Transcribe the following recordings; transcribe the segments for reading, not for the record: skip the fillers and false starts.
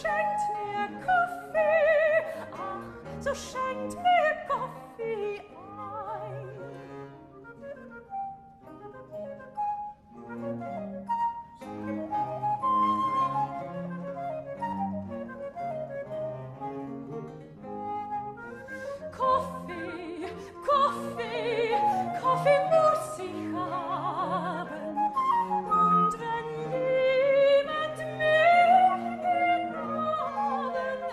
schenkt mir Kaffee, ach, so schenkt mir Kaffee ein. Kaffee, Kaffee, Kaffee muss ich haben. Und wenn jemand mir den Abend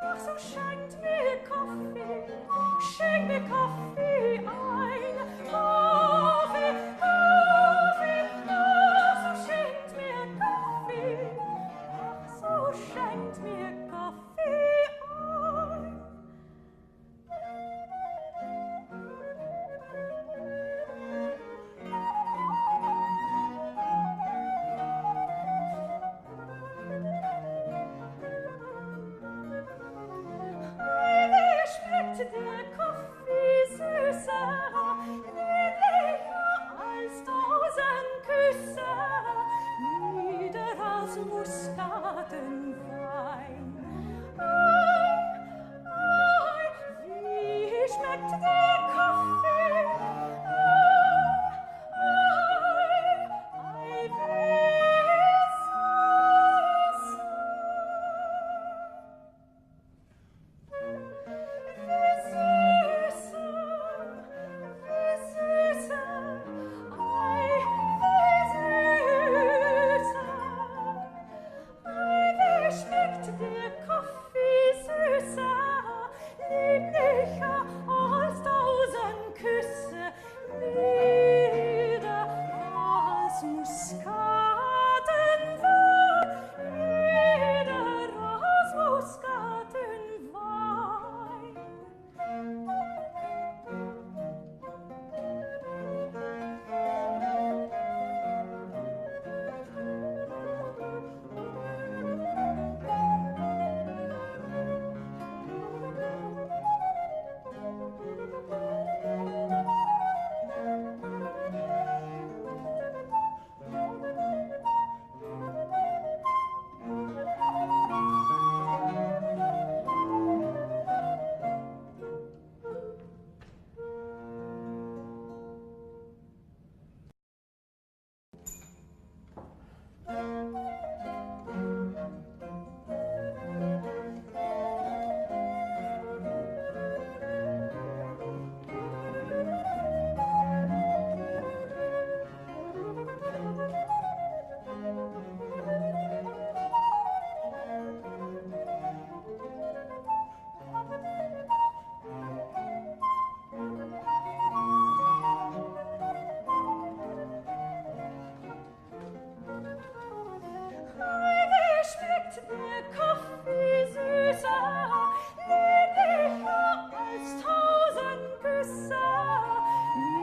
ach, so schenkt mir Kaffee ein. Kaffee, Kaffee, ach, so schenkt mir Kaffee. Ach, so schenkt mir Kaffee ein. Wie schmeckt der Kaffee süßer, niedlicher als 1000 Küsse, nieder als Muskatenwein. Wie schmeckt der Kaffee? Wie schmeckt der Kaffee süßer, lieblicher als 1000 Küsse, nieder als Muskatenwein, nieder als Muskatenwein. Der Kaffee süßer, lieblicher als 1000 Küsse,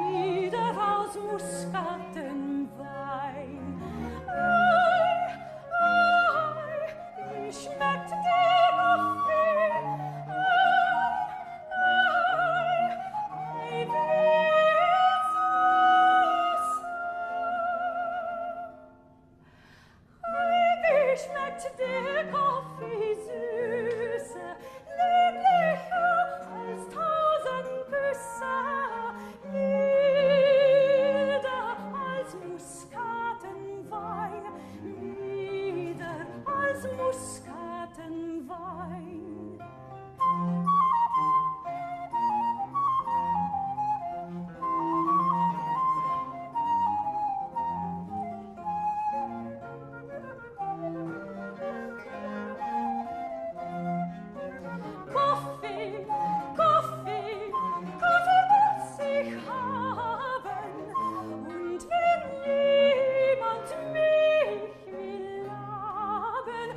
nieder als Muskatenwein. Wie schmeckt der Kaffee? Wie schmeckt der Kaffee süße, lieblicher als 1000 Küsse, nieder als Muskatenwein, nieder als Muskatenwein. Kaffee, Kaffee, Kaffee muss ich haben. Und wenn jemand mich will haben,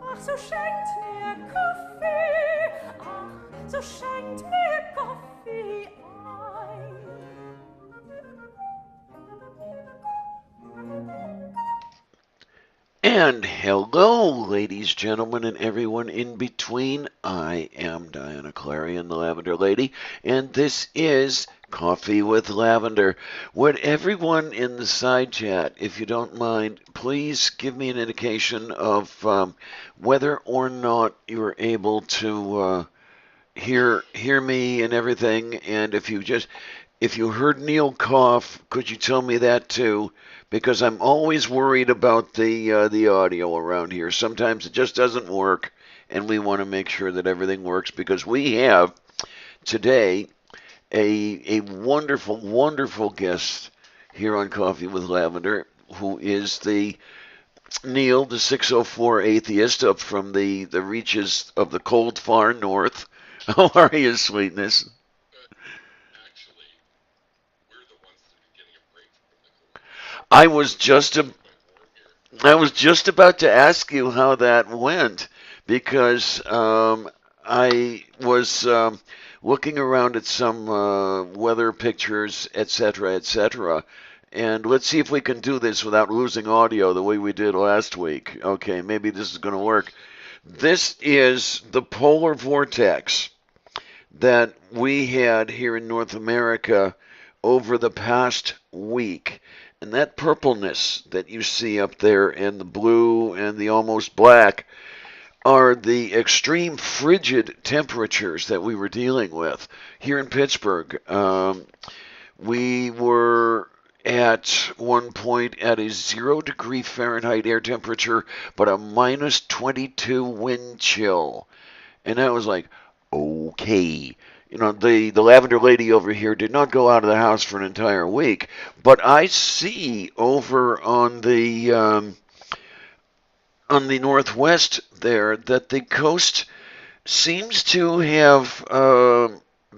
ach, so schenkt mir Kaffee, ach, so schenkt mir Kaffee ein. And hello, ladies, gentlemen, and everyone in between. I am Diana Clarion, the Lavender Lady, and this is Coffee with Lavender. Would everyone in the side chat, if you don't mind, please give me an indication of whether or not you're able to hear me and everything, and if you heard Neil cough, could you tell me that too? Because I'm always worried about the audio around here. Sometimes it just doesn't work, and we want to make sure that everything works because we have today a wonderful, wonderful guest here on Coffee with Lavender, who is the Neil, the 604 atheist, up from the reaches of the cold far north. How are you, sweetness? I was just a, I was just about to ask you how that went because I was looking around at some weather pictures, etc., etc. And let's see if we can do this without losing audio the way we did last week. Okay, maybe this is going to work. This is the polar vortex that we had here in North America over the past week. And that purpleness that you see up there and the blue and the almost black are the extreme frigid temperatures that we were dealing with here in Pittsburgh. We were at one point at a 0 degree Fahrenheit air temperature, but a minus 22 wind chill. And I was like, okay. The Lavender Lady over here did not go out of the house for an entire week, but I see over on the northwest there that the coast seems to have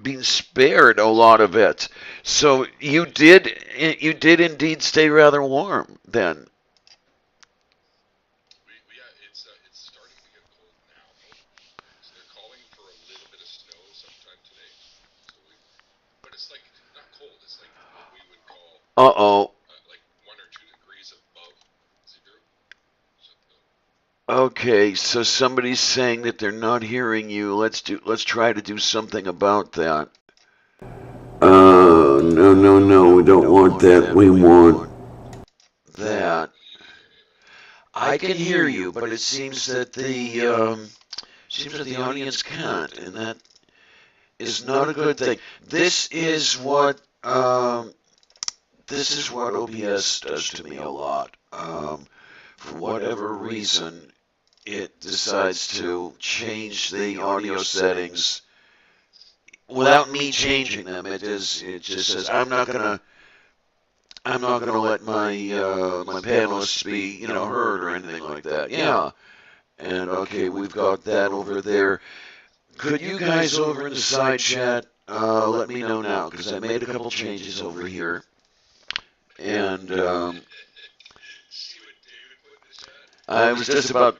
been spared a lot of it. So you did indeed stay rather warm then. Uh-oh. Okay, so somebody's saying that they're not hearing you. Let's try to do something about that. No, no, no, we don't want that. We want that. I can hear you, but it seems that the audience can't, and that is not a good thing. This is what OBS does to me a lot. For whatever reason, it decides to change the audio settings without me changing them. It just says I'm not gonna let my panelists be heard or anything like that. Yeah. And okay, we've got that over there. Could you guys over in the side chat let me know now because I made a couple changes over here and I was just about.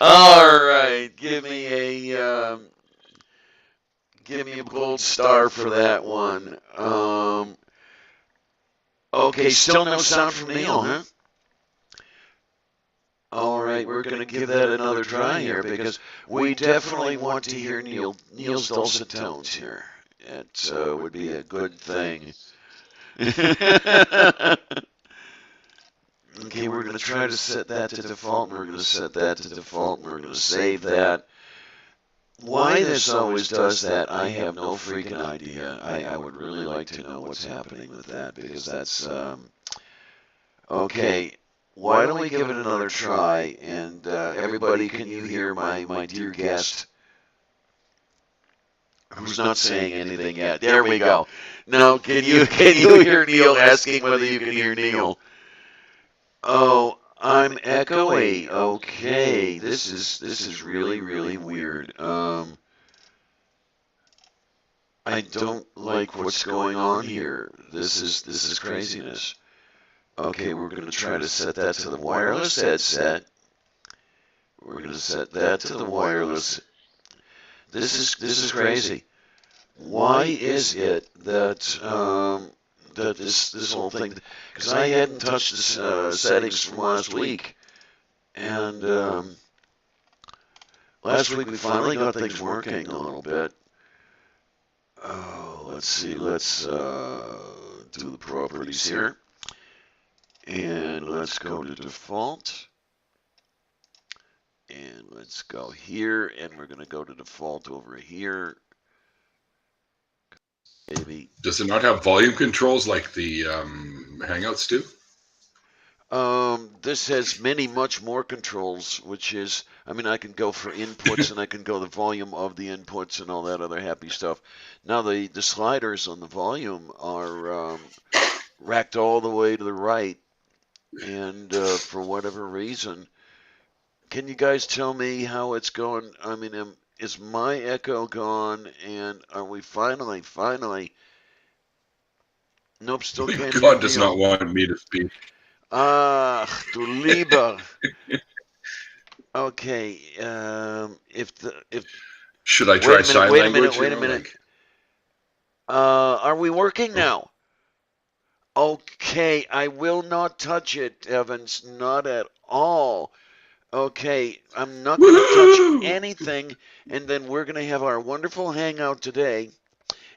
All right, give me a gold star for that one. Okay, still no sound from Neil, huh? All right, we're gonna give that another try here because we definitely want to hear Neil's dulcet tones here. It would be a good thing. Okay, we're going to try to set that to default, and we're going to set that to default, and we're going to save that. Why this always does that, I have no freaking idea. I would really like to know what's happening with that, because that's, okay, why don't we give it another try, and everybody, can you hear my dear guest, who's not saying anything yet? There we go. Now, can you hear Neil asking whether you can hear Neil? Oh, I'm echoey. Okay, this is really really weird. I don't like what's going on here. This is craziness. Okay, we're gonna try to set that to the wireless headset. We're gonna set that to the wireless. This is crazy. why is it that that this whole thing? Because I hadn't touched the settings from last week, and last week we finally got things working a little bit. Oh, let's see. Let's do the properties here, and let's go to default. And let's go here, and we're going to go to default over here. Maybe. Does it not have volume controls like the Hangouts do? This has many, much more controls, which is, I mean, I can go for inputs and I can go the volume of the inputs and all that other happy stuff. Now the sliders on the volume are racked all the way to the right, and for whatever reason, can you guys tell me how it's going? I mean, is my echo gone, and are we finally? Nope, still can't hear God does Neil. not want me to speak. Ah, du lieber. Okay, if Should I try sign language? Wait a minute. Are we working now? Okay, I will not touch it, Evans, not at all. Okay, I'm not going to touch anything, and then we're going to have our wonderful hangout today.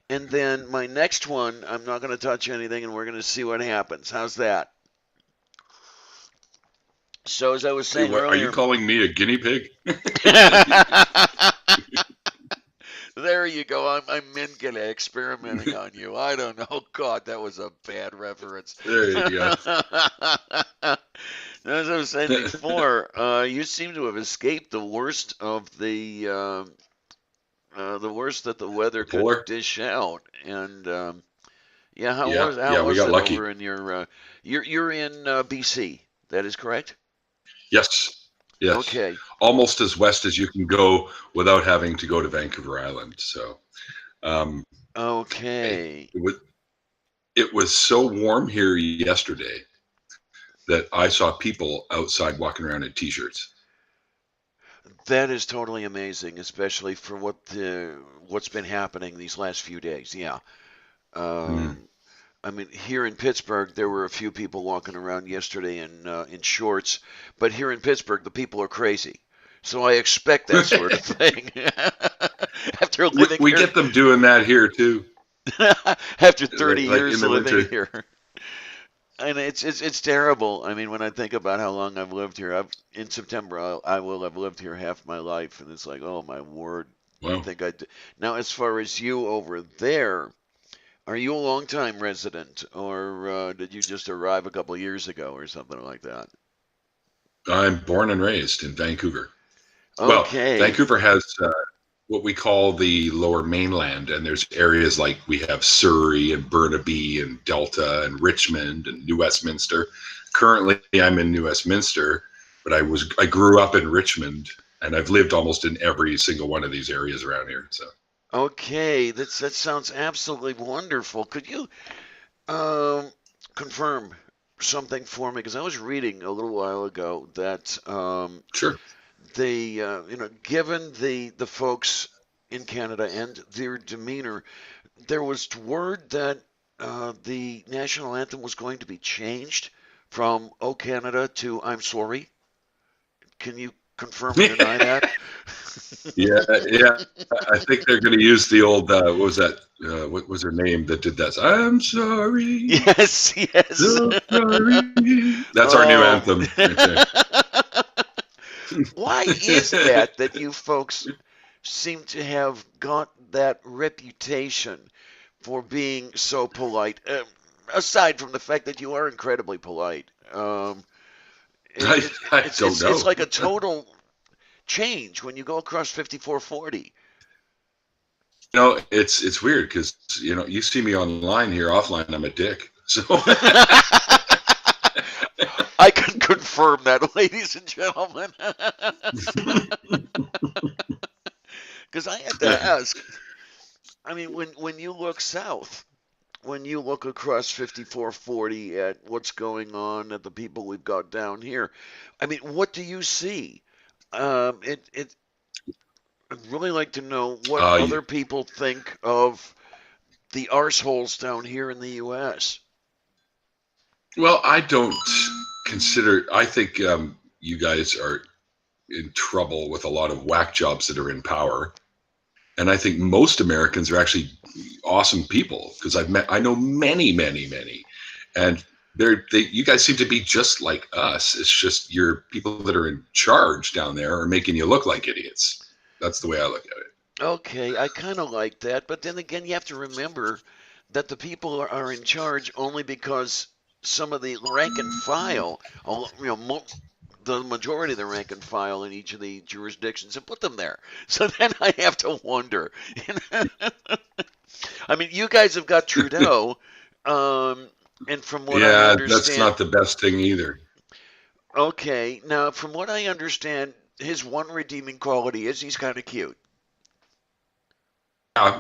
And then my next one, I'm not going to touch anything, and we're going to see what happens. How's that? So as I was saying earlier, are you calling me a guinea pig? There you go. I'm experimenting on you. I don't know. God, that was a bad reference. There you go. As I was saying before, you seem to have escaped the worst of the worst that the weather could dish out. And yeah, how was we got it lucky. over in your you're in BC? That is correct? Yes. Okay. Almost as west as you can go without having to go to Vancouver Island. So, okay. It was so warm here yesterday that I saw people outside walking around in t-shirts. That is totally amazing, especially for what's been happening these last few days. Yeah. I mean, here in Pittsburgh, there were a few people walking around yesterday in shorts, but here in Pittsburgh, the people are crazy. So I expect that sort of thing. After living we here, get them doing that here too. After 30 years of living winter. here, and it's terrible. I mean, when I think about how long I've lived here, in September I will have lived here half my life, and it's like, oh my word. Wow. I think I do. Now, as far as you over there. Are you a long-time resident, or did you just arrive a couple of years ago, or something like that? I'm born and raised in Vancouver. Okay. Well, Vancouver has what we call the Lower Mainland, and there's areas like we have Surrey and Burnaby and Delta and Richmond and New Westminster. Currently, I'm in New Westminster, but I grew up in Richmond, and I've lived almost in every single one of these areas around here. So. Okay, that sounds absolutely wonderful. Could you confirm something for me? Because I was reading a little while ago that Sure. Given the folks in Canada and their demeanor, there was word that the national anthem was going to be changed from "Oh Canada" to "I'm sorry." Can you confirm or deny that? Yeah. I think they're going to use the old. What was that? What was her name that did that? I'm sorry. Yes. So sorry. That's our new anthem. Why is that you folks seem to have got that reputation for being so polite? Aside from the fact that you are incredibly polite. I don't know. It's like a total change when you go across 5440. It's weird because you see me online here, offline I'm a dick. So I can confirm that, ladies and gentlemen. Because I had to ask. I mean, when you look south, when you look across 5440 at what's going on, at the people we've got down here, I mean, what do you see? I'd really like to know what Uh, other people think of the arseholes down here in the U.S. well, I don't consider. I think you guys are in trouble with a lot of whack jobs that are in power, and I think most Americans are actually awesome people because I know many, and you guys seem to be just like us. It's just your people that are in charge down there are making you look like idiots. That's the way I look at it. Okay, I kind of like that, but then again, you have to remember that the people are in charge only because some of the rank and file, the majority of the rank and file in each of the jurisdictions have put them there. So then I have to wonder. I mean, you guys have got Trudeau, and from what I Yeah, that's understand, not the best thing either. okay, now from what I understand, his one redeeming quality is he's kind of cute.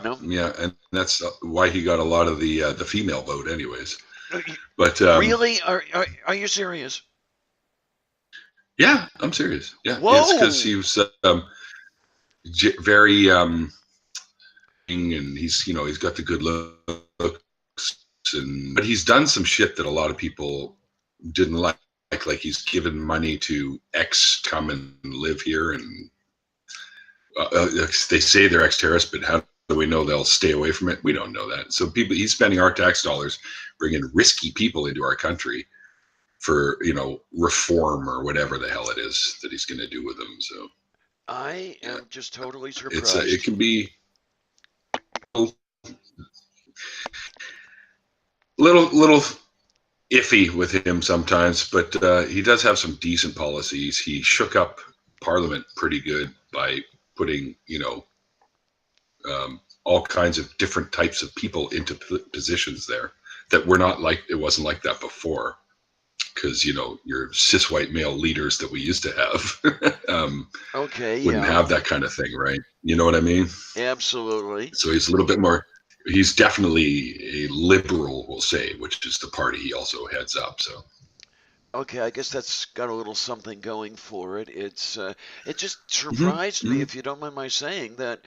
No? Yeah, and that's why he got a lot of the female vote, anyways. But Really? Are you serious? yeah, I'm serious. Yeah, it's because Whoa! he was very and he's got the good looks, and but he's done some shit that a lot of people didn't like. Like he's given money to ex come and live here, and they say they're ex-terrorists, but how do we know they'll stay away from it? We don't know that. So he's spending our tax dollars bringing risky people into our country for reform or whatever the hell it is that he's going to do with them. So I yeah, am just totally it surprised. can be little iffy with him sometimes, but he does have some decent policies. He shook up Parliament pretty good by putting all kinds of different types of people into positions there that were not like it wasn't like that before. Because your cis white male leaders that we used to have Okay, wouldn't yeah, have that kind of thing, right? You know what I mean? absolutely. So he's a little bit more. He's definitely a liberal, we'll say, which is the party he also heads up. So Okay, I guess that's got a little something going for it. It just hmm surprised me, hmm if you don't mind my saying, that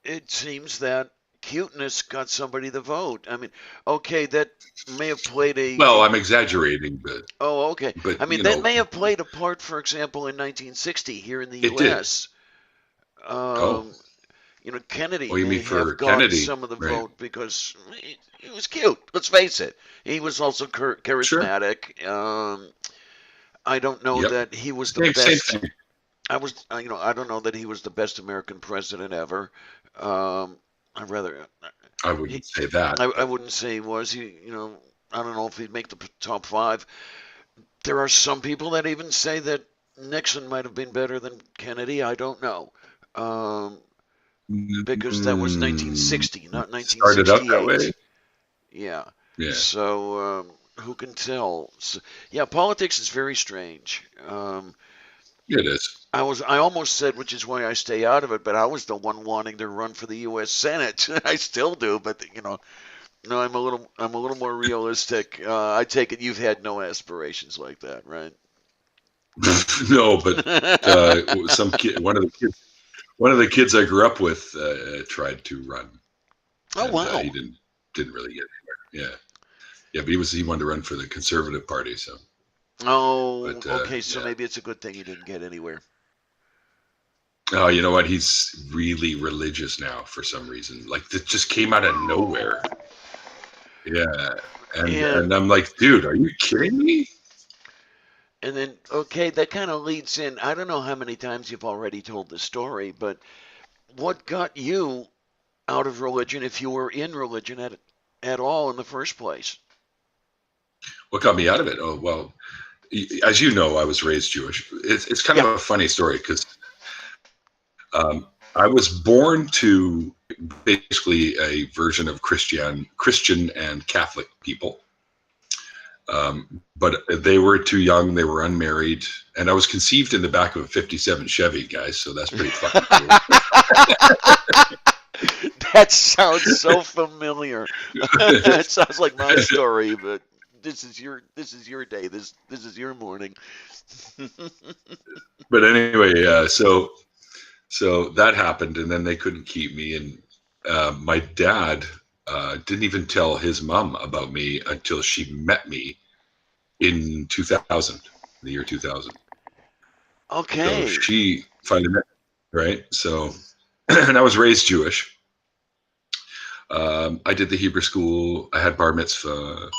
it seems that cuteness got somebody the vote. I mean, okay, that may have played well, I'm exaggerating, oh, okay. but I mean, that may have played a part, for example, in 1960 here in the it did. U.S. Oh, Um, Kennedy oh, you may mean have for got Kennedy, some of the right? vote because he was cute. Let's face it. He was also Sure. charismatic. I don't know Yep. that he was the Same best. thing. I don't know that he was the best American president ever. I rather, I he, wouldn't say that, I but wouldn't say he was. I don't know if he'd make the top five. There are some people that even say that Nixon might have been better than Kennedy. I don't know. Um, because that was mm, 1960, not started out that way. 1968. Yeah. Yeah. So who can tell? So, yeah, politics is very strange. It is. I almost said, which is why I stay out of it, but I was the one wanting to run for the U.S. Senate. I still do, but no, I'm a little more realistic. I take it you've had no aspirations like that, right? No, but some kid, one of the kids I grew up with tried to run, Oh and wow. he didn't really get anywhere. Yeah, yeah, but he wanted to run for the Conservative Party. So, Oh, but okay. So yeah. maybe it's a good thing you didn't get anywhere. Oh, you know what? He's really religious now for some reason. Like that just came out of nowhere. Yeah, And and I'm like, dude, are you kidding me? and then okay, that kind of leads in. I don't know how many times you've already told the story, but what got you out of religion if you were in religion at all in the first place? What got me out of it? Oh well, as you know, I was raised Jewish. It's kind of Yeah. a funny story because I was born to basically a version of Christian and Catholic people. But they were too young, they were unmarried, and I was conceived in the back of a 57 Chevy, guys, so that's pretty fucking cool. That sounds so familiar. It sounds like my story, but this is your day. This is your morning. But anyway, So that happened, and then they couldn't keep me. And my dad didn't even tell his mom about me until she met me in 2000, the year 2000. So Okay. she finally met me, right? So, and I was raised Jewish. I did the Hebrew school. I had bar mitzvah.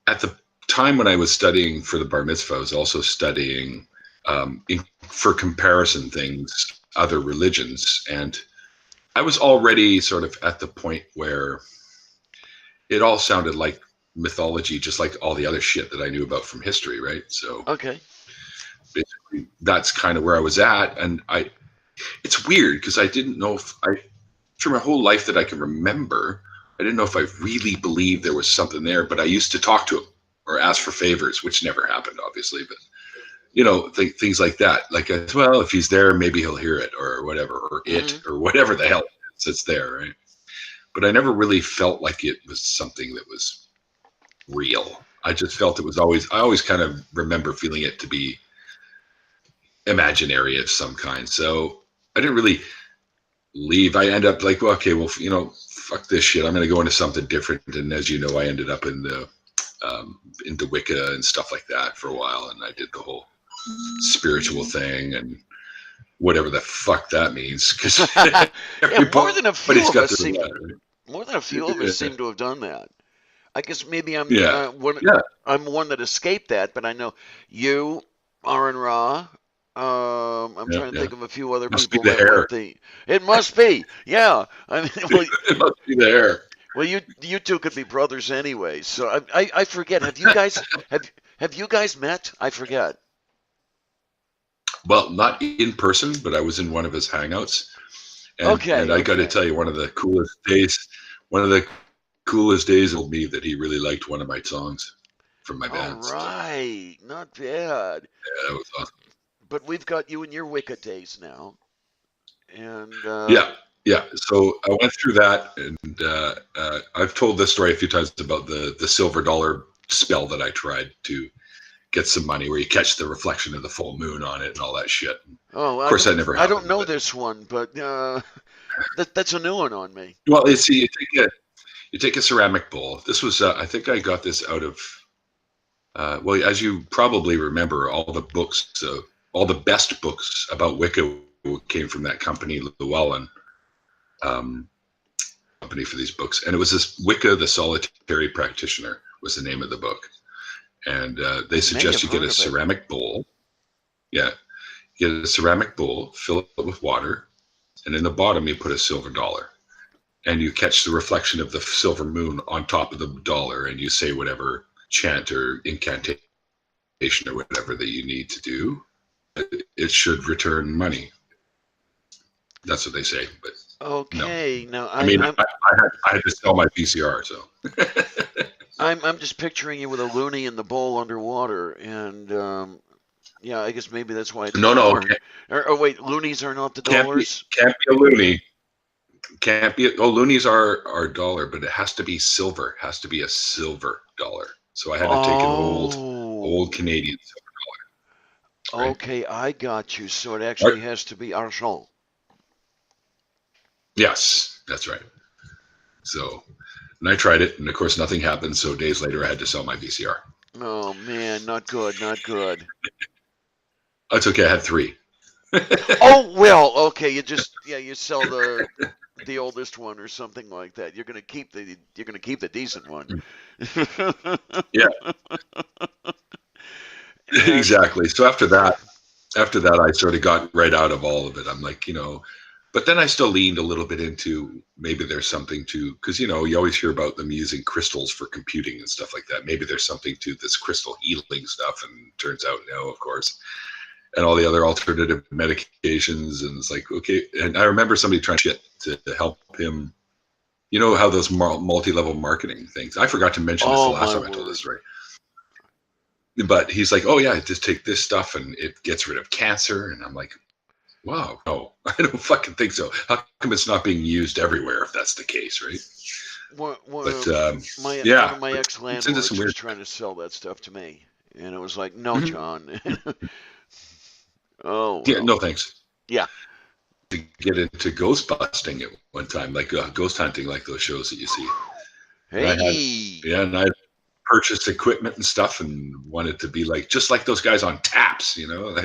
At the time when I was studying for the bar mitzvah, I was also studying for comparison things, other religions. And I was already sort of at the point where it all sounded like mythology, just like all the other shit that I knew about from history, right? So Okay. basically, that's kind of where I was at. And it's weird because I didn't know for my whole life that I can remember, I didn't know if I really believed there was something there, but I used to talk to him or ask for favors, which never happened, obviously. But, things like that. Like, well, if he's there, maybe he'll hear it or whatever, or it, or whatever the hell it's there, right? But I never really felt like it was something that was real. I just felt I always kind of remember feeling it to be imaginary of some kind. So I didn't really leave. I end up like, well, okay, well, fuck this shit. I'm going to go into something different. And as you know, I ended up into Wicca and stuff like that for a while. And I did the whole spiritual thing and whatever the fuck that means. Because more than a few of us seem. Right? More than a few of us seem to have done that. I guess maybe I'm one. Yeah. I'm one that escaped that, but I know you, Aaron Ra. I'm trying to think of a few other people that went the. It must be, yeah. I mean, well, it must be the hair. Well, you two could be brothers anyway. So I forget. Have you guys met? I forget. Well, not in person, but I was in one of his hangouts. And I got to tell you, one of the coolest days told me that he really liked one of my songs from my band. All right, not bad. Yeah, that was awesome. But we've got you in your Wicca days now, and yeah. So I went through that, and I've told this story a few times about the silver dollar spell that I tried to get some money, where you catch the reflection of the full moon on it and all that shit. Oh, of course, that never happened. I don't know this one, but that's a new one on me. Well, you take a ceramic bowl. This was, I think I got this out of, well, as you probably remember, all the best books about Wicca came from that company, Llewellyn, company for these books. And it was this Wicca, the Solitary Practitioner was the name of the book. And they suggest you get a ceramic bowl. Yeah. Get a ceramic bowl, fill it with water, and in the bottom you put a silver dollar. And you catch the reflection of the silver moon on top of the dollar, and you say whatever chant or incantation or whatever that you need to do. It should return money. That's what they say. But okay, no. Now I had to sell my VCR, so. I'm just picturing you with a loony in the bowl underwater, and yeah, I guess maybe that's why. No. Or wait, loonies are not the dollars. Can't be a loony. Can't be. Loonies are dollar, but it has to be silver. It has to be a silver dollar. So I had to take an old Canadian silver dollar. Right? Okay, I got you. So it actually has to be argent. Yes, that's right. So, and I tried it, and of course nothing happened. So days later, I had to sell my VCR. Oh man, not good, not good. It's okay. I had 3. Oh well, okay. You sell the oldest one or something like that. You're gonna keep the decent one. Yeah. Exactly. So after that, I sort of got right out of all of it. I'm like, but then I still leaned a little bit into maybe there's something to, because, you always hear about them using crystals for computing and stuff like that. Maybe there's something to this crystal healing stuff. And turns out, no, of course. And all the other alternative medications. And it's like, okay. And I remember somebody trying shit to help him. You know how those multi-level marketing things. I forgot to mention this the last time I told this story. But he's like, oh, yeah, just take this stuff and it gets rid of cancer. And I'm like, wow, no, I don't fucking think so. How come it's not being used everywhere if that's the case, right? One of my ex-landlords was trying to sell that stuff to me. And it was like, no, John. Oh. Yeah, no thanks. Yeah. to get into ghost busting at one time, like ghost hunting, like those shows that you see. And I had, Hey. yeah, and I purchased equipment and stuff and wanted to be like, just like those guys on taps, you know?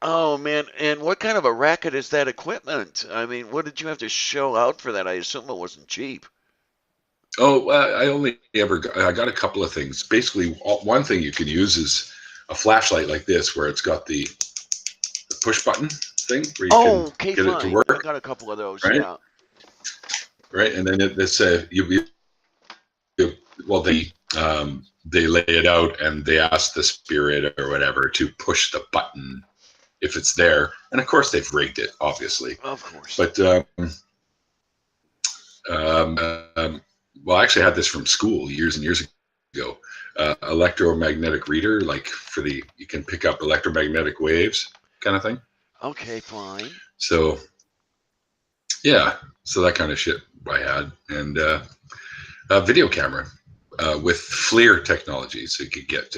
Oh man, and what kind of a racket is that equipment? I mean, what did you have to shell out for that? I assume it wasn't cheap. Oh, I got a couple of things. Basically, one thing you can use is a flashlight like this, where it's got the push button thing where you can Oh, okay, get it to fine. I work, got a couple of those, right? yeah. Right, and then it's well, they lay it out and they ask the spirit or whatever to push the button if it's there, and of course they've rigged it, obviously. Of course. But um, um, well, I actually had this from school years and years ago. Electromagnetic reader, like you can pick up electromagnetic waves, kind of thing. Okay, fine. So yeah, so that kind of shit I had, and a video camera with FLIR technology, so you could get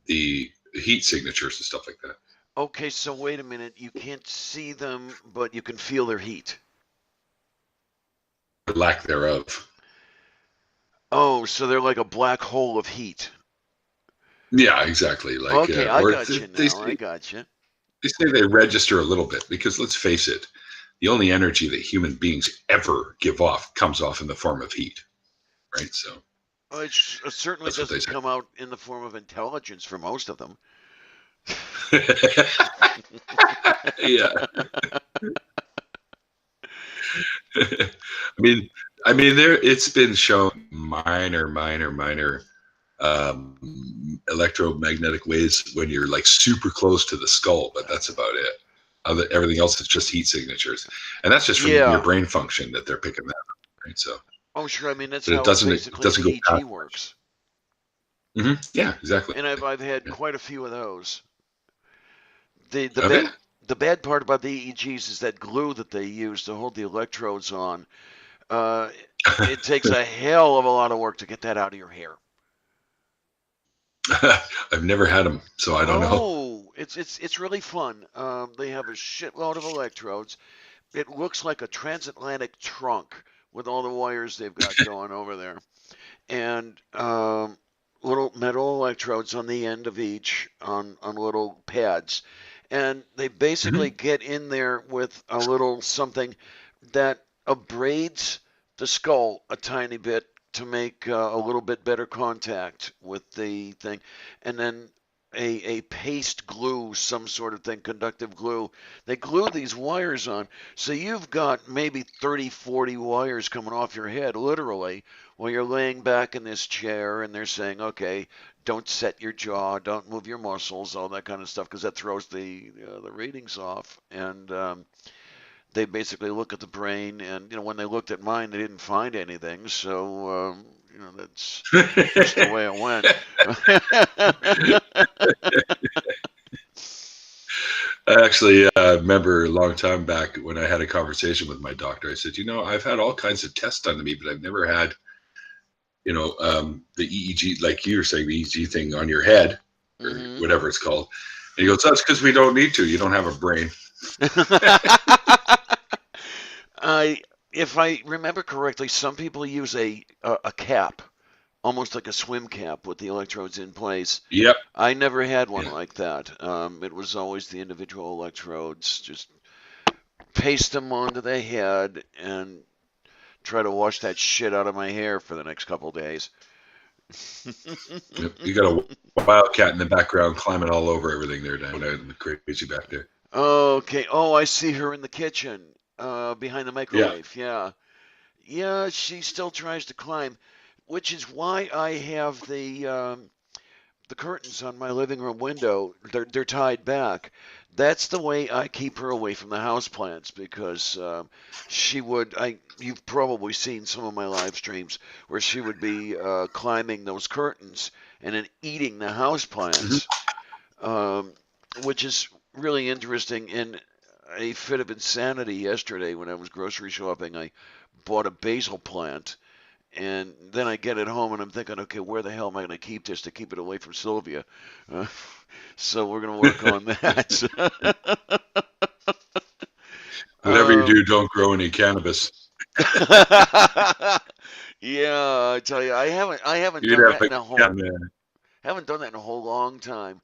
the heat signatures and stuff like that. Okay, so wait a minute. You can't see them, but you can feel their heat. Or lack thereof. Oh, so they're like a black hole of heat. Yeah, exactly. Like, Okay, I or got you now. I got you. they say they register a little bit because let's face it, the only energy that human beings ever give off comes off in the form of heat, right? So It certainly that's what they doesn't say. come out in the form of intelligence for most of them. Yeah. I mean, there it's been shown minor electromagnetic waves when you're like super close to the skull, but that's about it. Everything else is just heat signatures, and that's just from your Yeah. brain function that they're picking that up, right? So, Oh, sure. I mean, that's but it how doesn't basically an go EEG past. works. Yeah, exactly. And I've had Yeah. quite a few of those. The the Okay. bad the bad part about the EEGs is that glue that they use to hold the electrodes on. Uh, it takes a hell of a lot of work to get that out of your hair. I've never had them, so I don't know. Oh, it's really fun. They have a shitload of electrodes. It looks like a transatlantic trunk with all the wires they've got going over there, and little metal electrodes on the end of each on little pads, and they basically Hmm. get in there with a little something that abrades the skull a tiny bit to make a little bit better contact with the thing, and then a paste glue, some sort of thing, conductive glue. They glue these wires on, so you've got maybe 30, 40 wires coming off your head, literally, while you're laying back in this chair, and they're saying, okay, don't set your jaw, don't move your muscles, all that kind of stuff, because that throws the readings off. And they basically look at the brain, and when they looked at mine, they didn't find anything. So that's just the way it went. I actually remember a long time back when I had a conversation with my doctor. I said, I've had all kinds of tests done to me, but I've never had, the EEG, like you were saying, the EEG thing on your head or Hmm. whatever it's called. And he goes, that's because we don't need to. You don't have a brain. I, if I remember correctly, some people use a cap, almost like a swim cap with the electrodes in place. Yep. I never had one Yeah. like that. It was always the individual electrodes. Just paste them onto the head and try to wash that shit out of my hair for the next couple days. Yep. You got a wildcat in the background climbing all over everything there down there in the crazy back there. Okay. Oh, I see her in the kitchen, behind the Yeah. microwave. Yeah. Yeah, she still tries to climb, which is why I have the curtains on my living room window. They're tied back. That's the way I keep her away from the houseplants because she would. You've probably seen some of my live streams where she would be climbing those curtains and then eating the Mhm. houseplants, um, which is really interesting. In a fit of insanity yesterday when I was grocery shopping, I bought a basil plant And then I get it home and I'm thinking, okay, where the hell am I going to keep this to keep it away from Sylvia? Uh, so we're going to work on that. Whatever you um, do, don't grow any cannabis. yeah, I tell you, I haven't You'd done have that a in a whole can. haven't done that in a whole long time.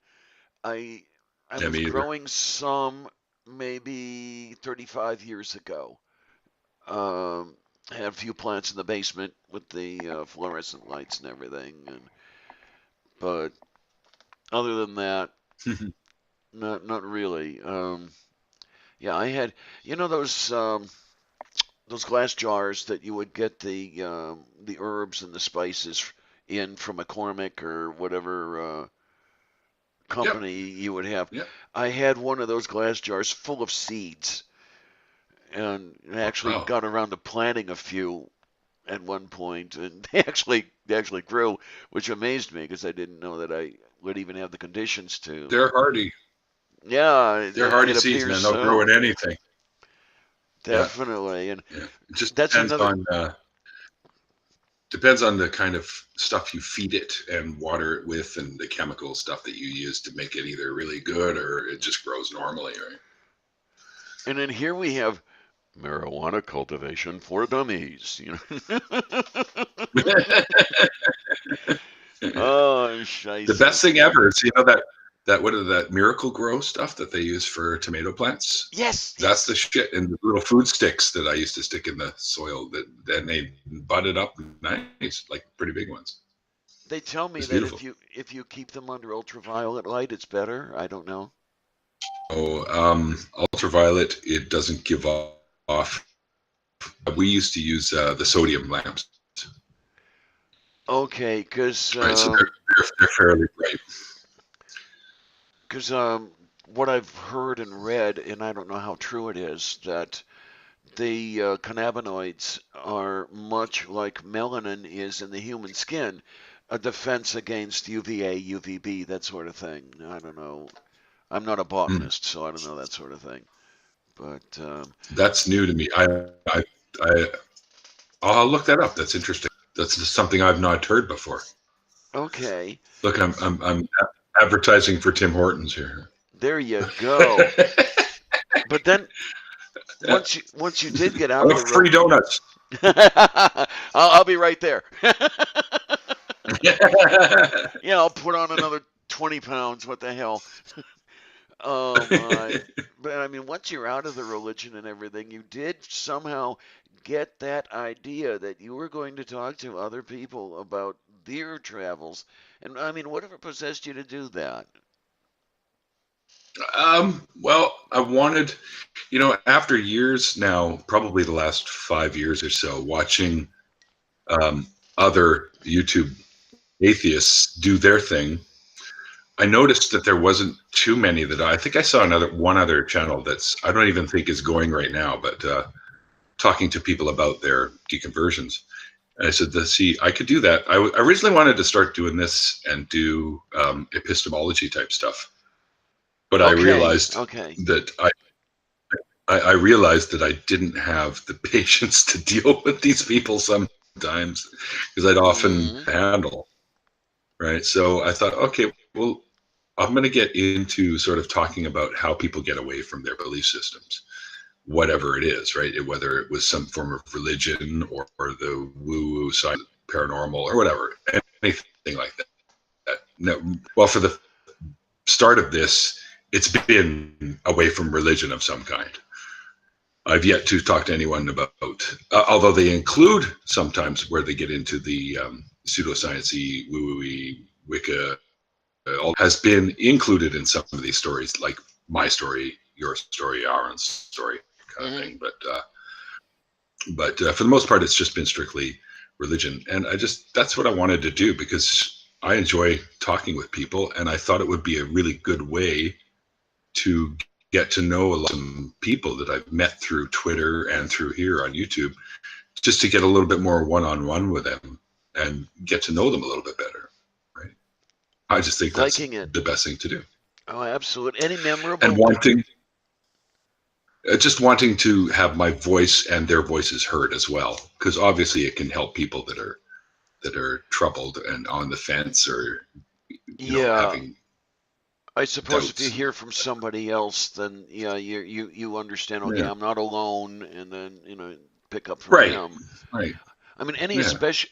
I I Yeah, was me either. growing some maybe 35 years ago. Um, had a few plants in the basement with the fluorescent lights and everything, but other than that, not really. Yeah, I had those glass jars that you would get the herbs and the spices in from McCormick or whatever Yep. company you would have. Yep. I had one of those glass jars full of seeds, and I actually Wow. got around to planting a few at one point, and they actually grew, which amazed me because I didn't know that I would even have the conditions to. They're hardy. Yeah, it, They're hardy it seeds, appears man. They'll grow so. in anything. Yeah. Definitely, and Yeah. It just that's another. depends on the kind of stuff you feed it and water it with, and the chemical stuff that you use to make it either really good or it just grows normally, And then here we have marijuana cultivation for dummies. right? Oh, The scheiße. best thing ever is that what is that Miracle Grow stuff that they use for tomato plants? Yes, That's yes. the shit. And the little food sticks that I used to stick in the soil that then they budded up nice, like pretty big ones. They tell me It's that beautiful. if you keep them under ultraviolet light, it's better. I don't know. Oh, ultraviolet, it doesn't give off. We used to use the sodium lamps, Okay, because right? So they're fairly bright. because what I've heard and read, and I don't know how true it is, that the cannabinoids are much like melanin is in the human skin, a defense against UVA, UVB, that sort of thing. I don't know. I'm not a Mm. botanist, so I don't know that sort of thing. But That's new to me. I I'll look that up. That's interesting. That's something I've not heard before. okay, Look, I'm advertising for Tim Hortons here. there you go. But then once you did get out of the Free donuts. I'll be right there. Yeah, I'll put on another 20 pounds. What the hell? Oh my. But I mean, once you're out of the religion and everything, you did somehow get that idea that you were going to talk to other people about their travels. And I mean, whatever possessed you to do that? Well, I wanted, after years now, probably the last 5 years or so, watching other YouTube atheists do their thing, I noticed that there wasn't too many that I think I saw one other channel that's I don't even think is going right now, but talking to people about their deconversions. And I said, see, I could do that. I originally wanted to start doing this and do epistemology type stuff, but I Okay, realized okay. that I realized that I didn't have the patience to deal with these people sometimes because I'd often Hmm. handle, right? So I thought, okay, well, I'm going to get into sort of talking about how people get away from their belief systems, whatever it is, right? Whether it was some form of religion or the woo-woo side, paranormal or whatever, anything like that. No, well, for the start of this, it's been away from religion of some kind. I've yet to talk to anyone about, although they include sometimes where they get into the pseudoscience-y, woo-woo-y, Wicca, all has been included in some of these stories, like my story, your story, Aaron's story, kind of Hmm. thing. But for the most part, it's just been strictly religion, and that's what I wanted to do because I enjoy talking with people, and I thought it would be a really good way to get to know a lot of people that I've met through Twitter and through here on YouTube, just to get a little bit more one-on-one with them and get to know them a little bit better, right? I just think that's Liking it. the best thing to do. Oh, absolutely. Any And memorable? wanting, just wanting to have my voice and their voices heard as well, because obviously it can help people that are troubled and on the fence, or Yeah, having I suppose if you doubts. hear from somebody else, then yeah, you understand. Okay, Yeah. I'm not alone, and then pick up from Right. them. Right. I mean, Yeah.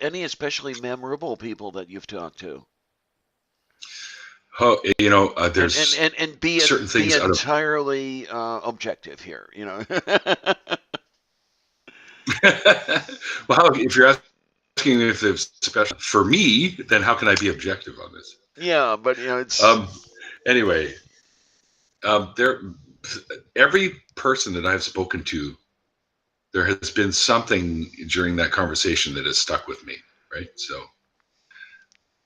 any especially memorable people that you've talked to, Oh, and there's be certain be things out of. entirely objective here. Well, if you're asking if it's special for me, then how can I be objective on this? Yeah, but it's Um, anyway, there, every person that I've spoken to, there has been something during that conversation that has stuck with me, right? So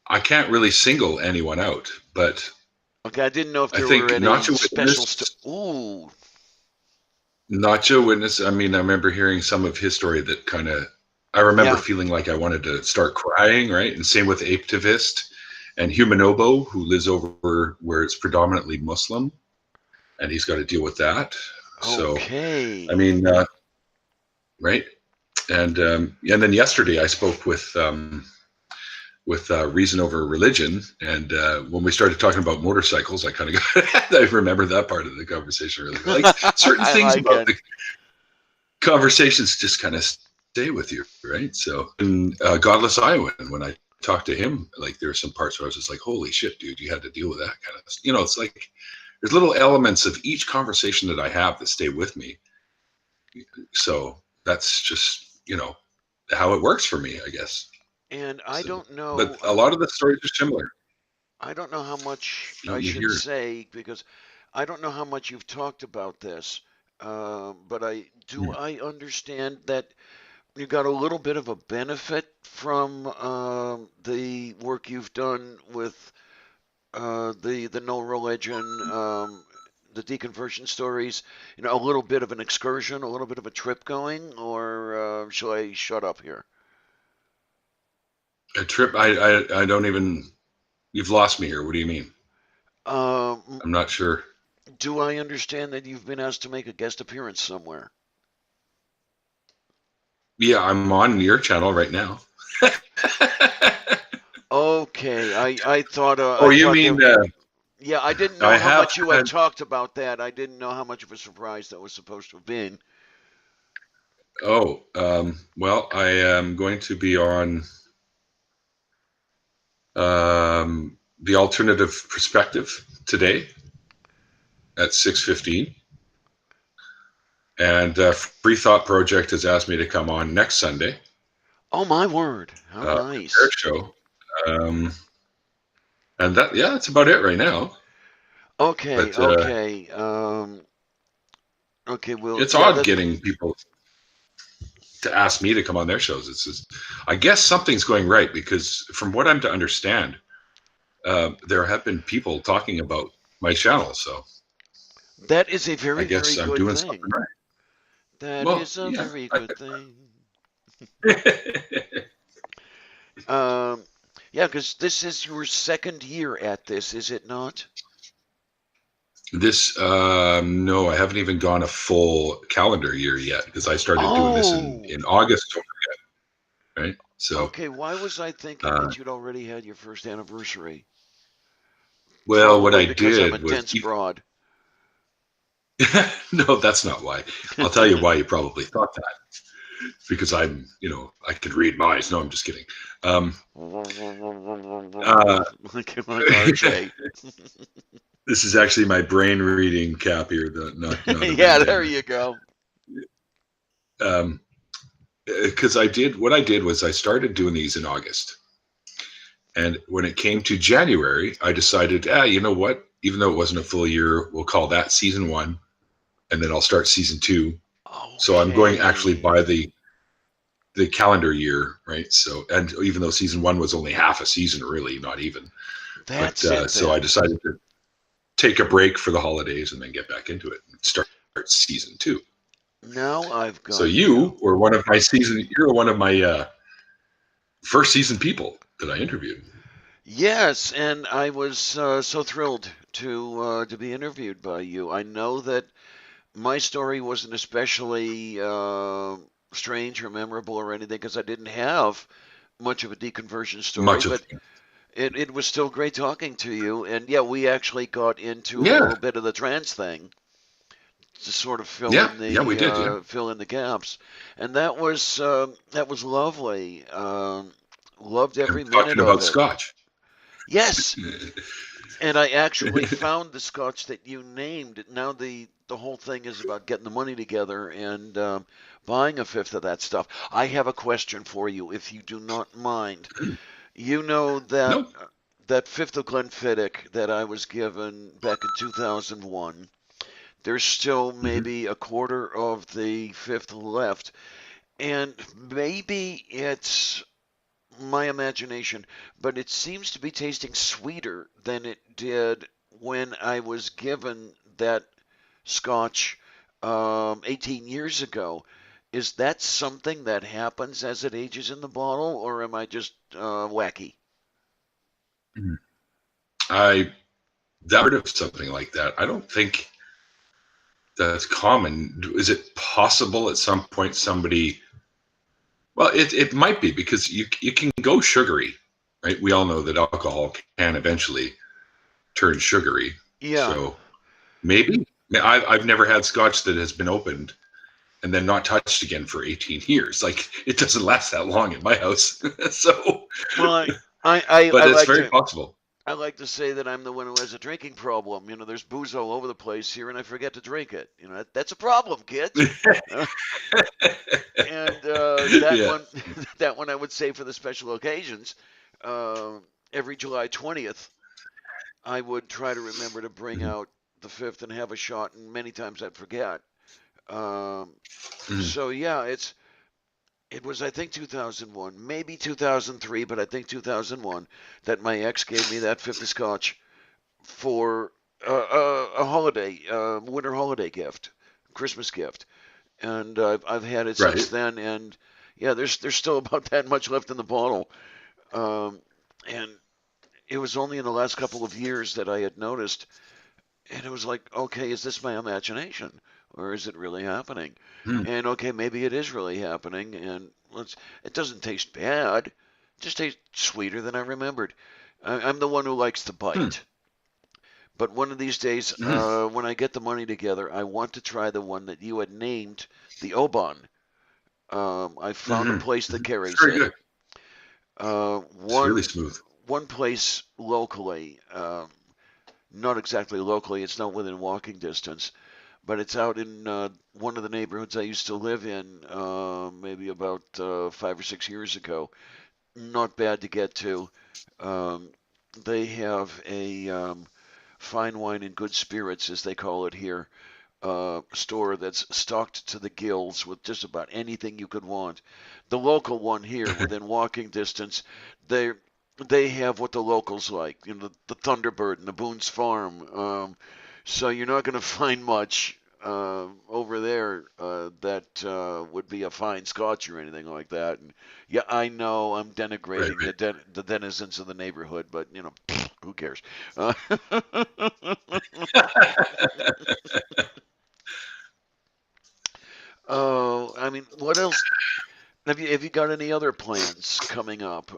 I can't really single anyone out, but okay. I didn't know if I there were think any special Ooh, Nacho Witness. I mean, I remember hearing some of his story that kind of, I remember yeah. feeling like I wanted to start crying, right? And same with Atheist and Humanobo, who lives over where it's predominantly Muslim, and he's got to deal with that. So, I Okay. mean, right? And then yesterday I spoke with Reason Over Religion, and when we started talking about motorcycles, I kind of got I remember that part of the conversation really well. Like certain I things like about it. the conversations just kind of stay with you, right? So, in Godless Iowa, when I talked to him, like there were some parts where I was just like, "Holy shit, dude, you had to deal with that kind of." It's like there's little elements of each conversation that I have that stay with me. So that's just how it works for me, I guess. And So, but a lot of the stories are similar. I don't know how much You, I you should hear, say because I don't know how much you've talked about this. But I understand that you got a little bit of a benefit from the work you've done with the no religion, the deconversion stories. A little bit of an excursion, a little bit of a trip going, or shall I shut up here? a trip. I don't even. You've lost me here. What do you mean? Um, I'm not sure. do I understand that you've been asked to make a guest appearance somewhere? Yeah, I'm on your channel right now. Okay, I thought Oh, I you thought mean there. Yeah, I didn't know I how have much you had had? talked about that. I didn't know how much of a surprise that was supposed to have been. Oh, well, I am going to be on the alternative perspective today at 6:15, and Free Thought Project has asked me to come on next Sunday Oh my word, how for their nice. show. Um, and that's about it right now. Okay, But okay, okay. Well, it's yeah, odd that getting people to ask me to come on their shows. It's just, I guess something's going right, because from what I'm to understand, there have been people talking about my channel. So that is a I very, very guess I'm good doing something thing. right. That Well, is a yeah. very good thing. I, Um, yeah, because this is your second year at this, is it not? this no, I haven't even gone a full calendar year yet, because I started doing this in Oh, in August, right? So, okay. Why was I thinking uh, that you'd already had your first anniversary? well, what Probably I because I'm a did was dense broad. no, that's not why. I'll tell you why you probably thought that, because I could read minds. No, I'm just kidding. Um, uh, like RJ. this is actually my brain reading cap here, not a Yeah, read there in. you go. Um, because what I did was I started doing these in August, and when it came to January, I decided, you know what? Even though it wasn't a full year, we'll call that season one, and then I'll start season two. So I'm going actually by Okay. the calendar year, right? So, and even though season one was only half a season, really, not even. But That's it so I then. decided to take a break for the holidays and then get back into it and start season two. Now I've So got you. you're one of my first season people that I interviewed. Yes, and I was so thrilled to be interviewed by you. I know that My story wasn't especially strange or memorable or anything because I didn't have much of a deconversion story, Much of but it was still great talking to you. And yeah, we actually got into a yeah, little bit of the trans thing to sort of yeah, we did. Yeah, fill in the gaps, and that was lovely. Loved and every minute talking of about it. Scotch. Yes, and I actually found the scotch that you named. Now the whole thing is about getting the money together and buying a fifth of that stuff. I have a question for you, if you do not mind. You know that No. that fifth of Glenfiddich that I was given back in 2001. There's still Hmm. maybe a quarter of the fifth left, and maybe it's my imagination, but it seems to be tasting sweeter than it did when I was given that scotch 18 years ago. Is that something that happens as it ages in the bottle, or am I just wacky? I that heard of something like that. I don't think that's common. Is it possible at some point somebody? Well, it might be because you can go sugary, right? We all know that alcohol can eventually turn sugary. Yeah. So maybe I've never had scotch that has been opened and then not touched again for 18 years. Like it doesn't last that long in my house. So, Well, but it's very possible. I like to say that I'm the one who has a drinking problem. You know, there's booze all over the place here, and I forget to drink it. You know, that's a problem, kids. Uh, and that Yeah. one, that one I would say for the special occasions. Uh, every July 20th, I would try to remember to bring Mhm. out the fifth and have a shot, and many times I'd forget. Um, Mhm. so yeah, it was I think 2001, maybe 2003, but I think 2001 that my ex gave me that fifth of scotch for a holiday, winter holiday gift, Christmas gift, and I've had it since Right. then. And yeah, there's still about that much left in the bottle. Um, and it was only in the last couple of years that I had noticed, and it was like, okay, is this my imagination, or is it really happening? Mhm. And okay, maybe it is really happening, and it doesn't taste bad, it just tastes sweeter than I remembered. I'm the one who likes to Hmm. bite. But one of these days, Mhm. when I get the money together, I want to try the one that you had named the Oban. I found a Mhm. place that Mhm. It's carries very it. good. Uh, It's really one smooth. one place locally, not exactly locally. It's not within walking distance, but it's out in one of the neighborhoods I used to live in, maybe about 5 or 6 years ago. Not bad to get to. Um, they have a fine wine and good spirits, as they call it here, store that's stocked to the gills with just about anything you could want. The local one here, within walking distance, they they have what the locals like, you know, the Thunderbird and the Boone's Farm. So you're not going to find much over there that would be a fine Scotch or anything like that. And yeah, I know I'm Right. denigrating Right. the denizens of the neighborhood, but you know, who cares? Uh, oh, I mean, what else? Have you got any other plans coming up?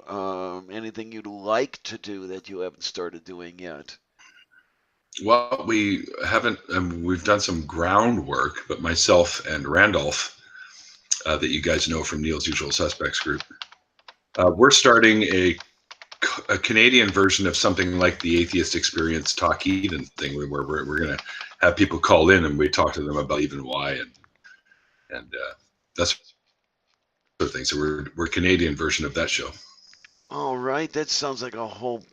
Anything you'd like to do that you haven't started doing yet? Well, we haven't. We've done some groundwork, but myself and Randolph, that you guys know from Neil's Usual Suspects group, we're starting a Canadian version of something like the Atheist Experience Talk Heathen thing, where we're going to have people call in and we talk to them about even why and that sort of thing. So we're Canadian version of that show. All right, that sounds like a whole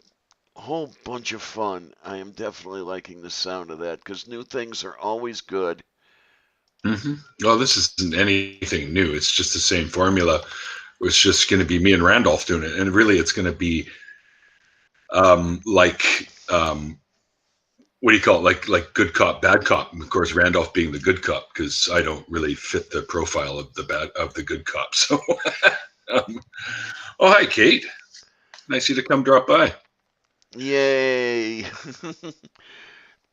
bunch of fun. I am definitely liking the sound of that because new things are always good. Hmm. Well, this isn't anything new. It's just the same formula. It's just going to be me and Randolph doing it, and really, it's going to be like what do you call it? Like good cop, bad cop. And of course, Randolph being the good cop because I don't really fit the profile of the good cop. So, um, oh hi, Kate. Nice of you to come drop by. Yay!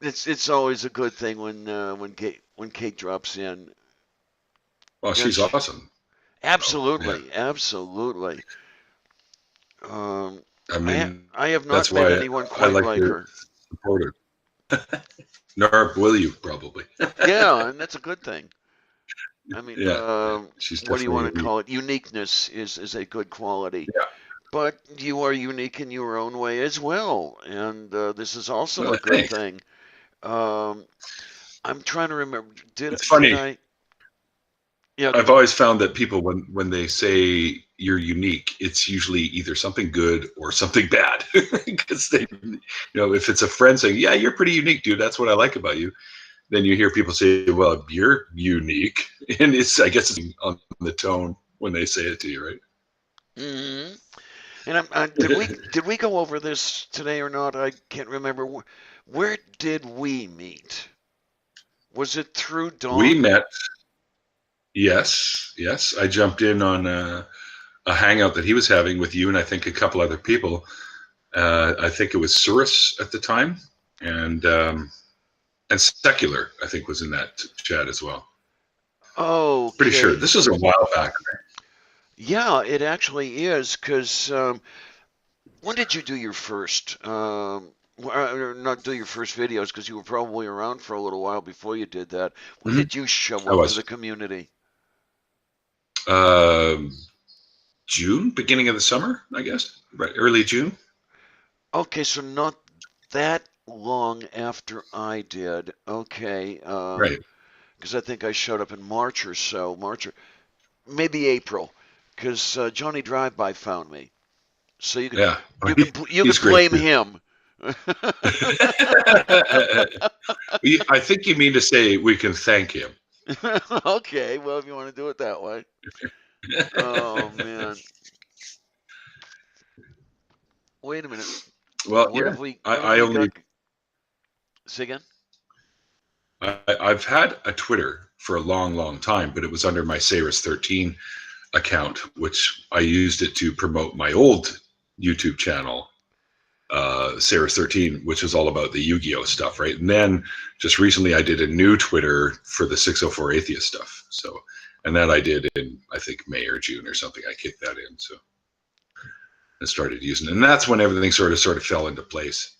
It's always a good thing when when Kate drops in. Well, And she's awesome. absolutely, Yeah. absolutely. Um, I mean, I have not that's met why anyone I quite like like to her. support her. Nor will you probably. Yeah, and that's a good thing. I mean, Yeah, she's what do you definitely want to unique. call it? Uniqueness is a good quality. Yeah. But you are unique in your own way as well, and this is also Well, a good thanks. thing. Um, I'm trying to remember. It's Did funny. I? Yeah, I've always found that people, when they say you're unique, it's usually either something good or something bad. Because if it's a friend saying, "Yeah, you're pretty unique, dude. That's what I like about you," then you hear people say, "Well, you're unique," and I guess it's on the tone when they say it to you, right? hmm And did we go over this today or not? I can't remember. Where did we meet? Was it through We Dawn? met. Yes, yes. I jumped in on a hangout that he was having with you and I think a couple other people. I think it was Surus at the time, and Secular, I think, was in that chat as well. Pretty sure. Okay. This was a while back. Yeah, it actually is. Because when did you do your first? Not do your first videos because you were probably around for a little while before you did that. When Hmm. did you show I up to was. the community? Um June, beginning of the summer, I guess. Right, early June. Okay, so not that long after I did. Okay, Right. because I think I showed up in March or so, March or maybe April, because Johnny Drive-By found me. So Yeah. you He's could great blame too. him. I think you mean to say we can thank him. Okay, well if you want to do it that way. Oh man, wait a minute. Well, What yeah. have we? I, What have I we only got? Say again. I've had a Twitter for a long, long time, but it was under my Saris 13 account, which I used it to promote my old YouTube channel, Saris 13, which is all about the Yu-Gi-Oh stuff, right? And then just recently, I did a new Twitter for the 604 Atheist stuff. So, and that I did in I think May or June or something. I kicked that in, so I started using it, and that's when everything sort of fell into place.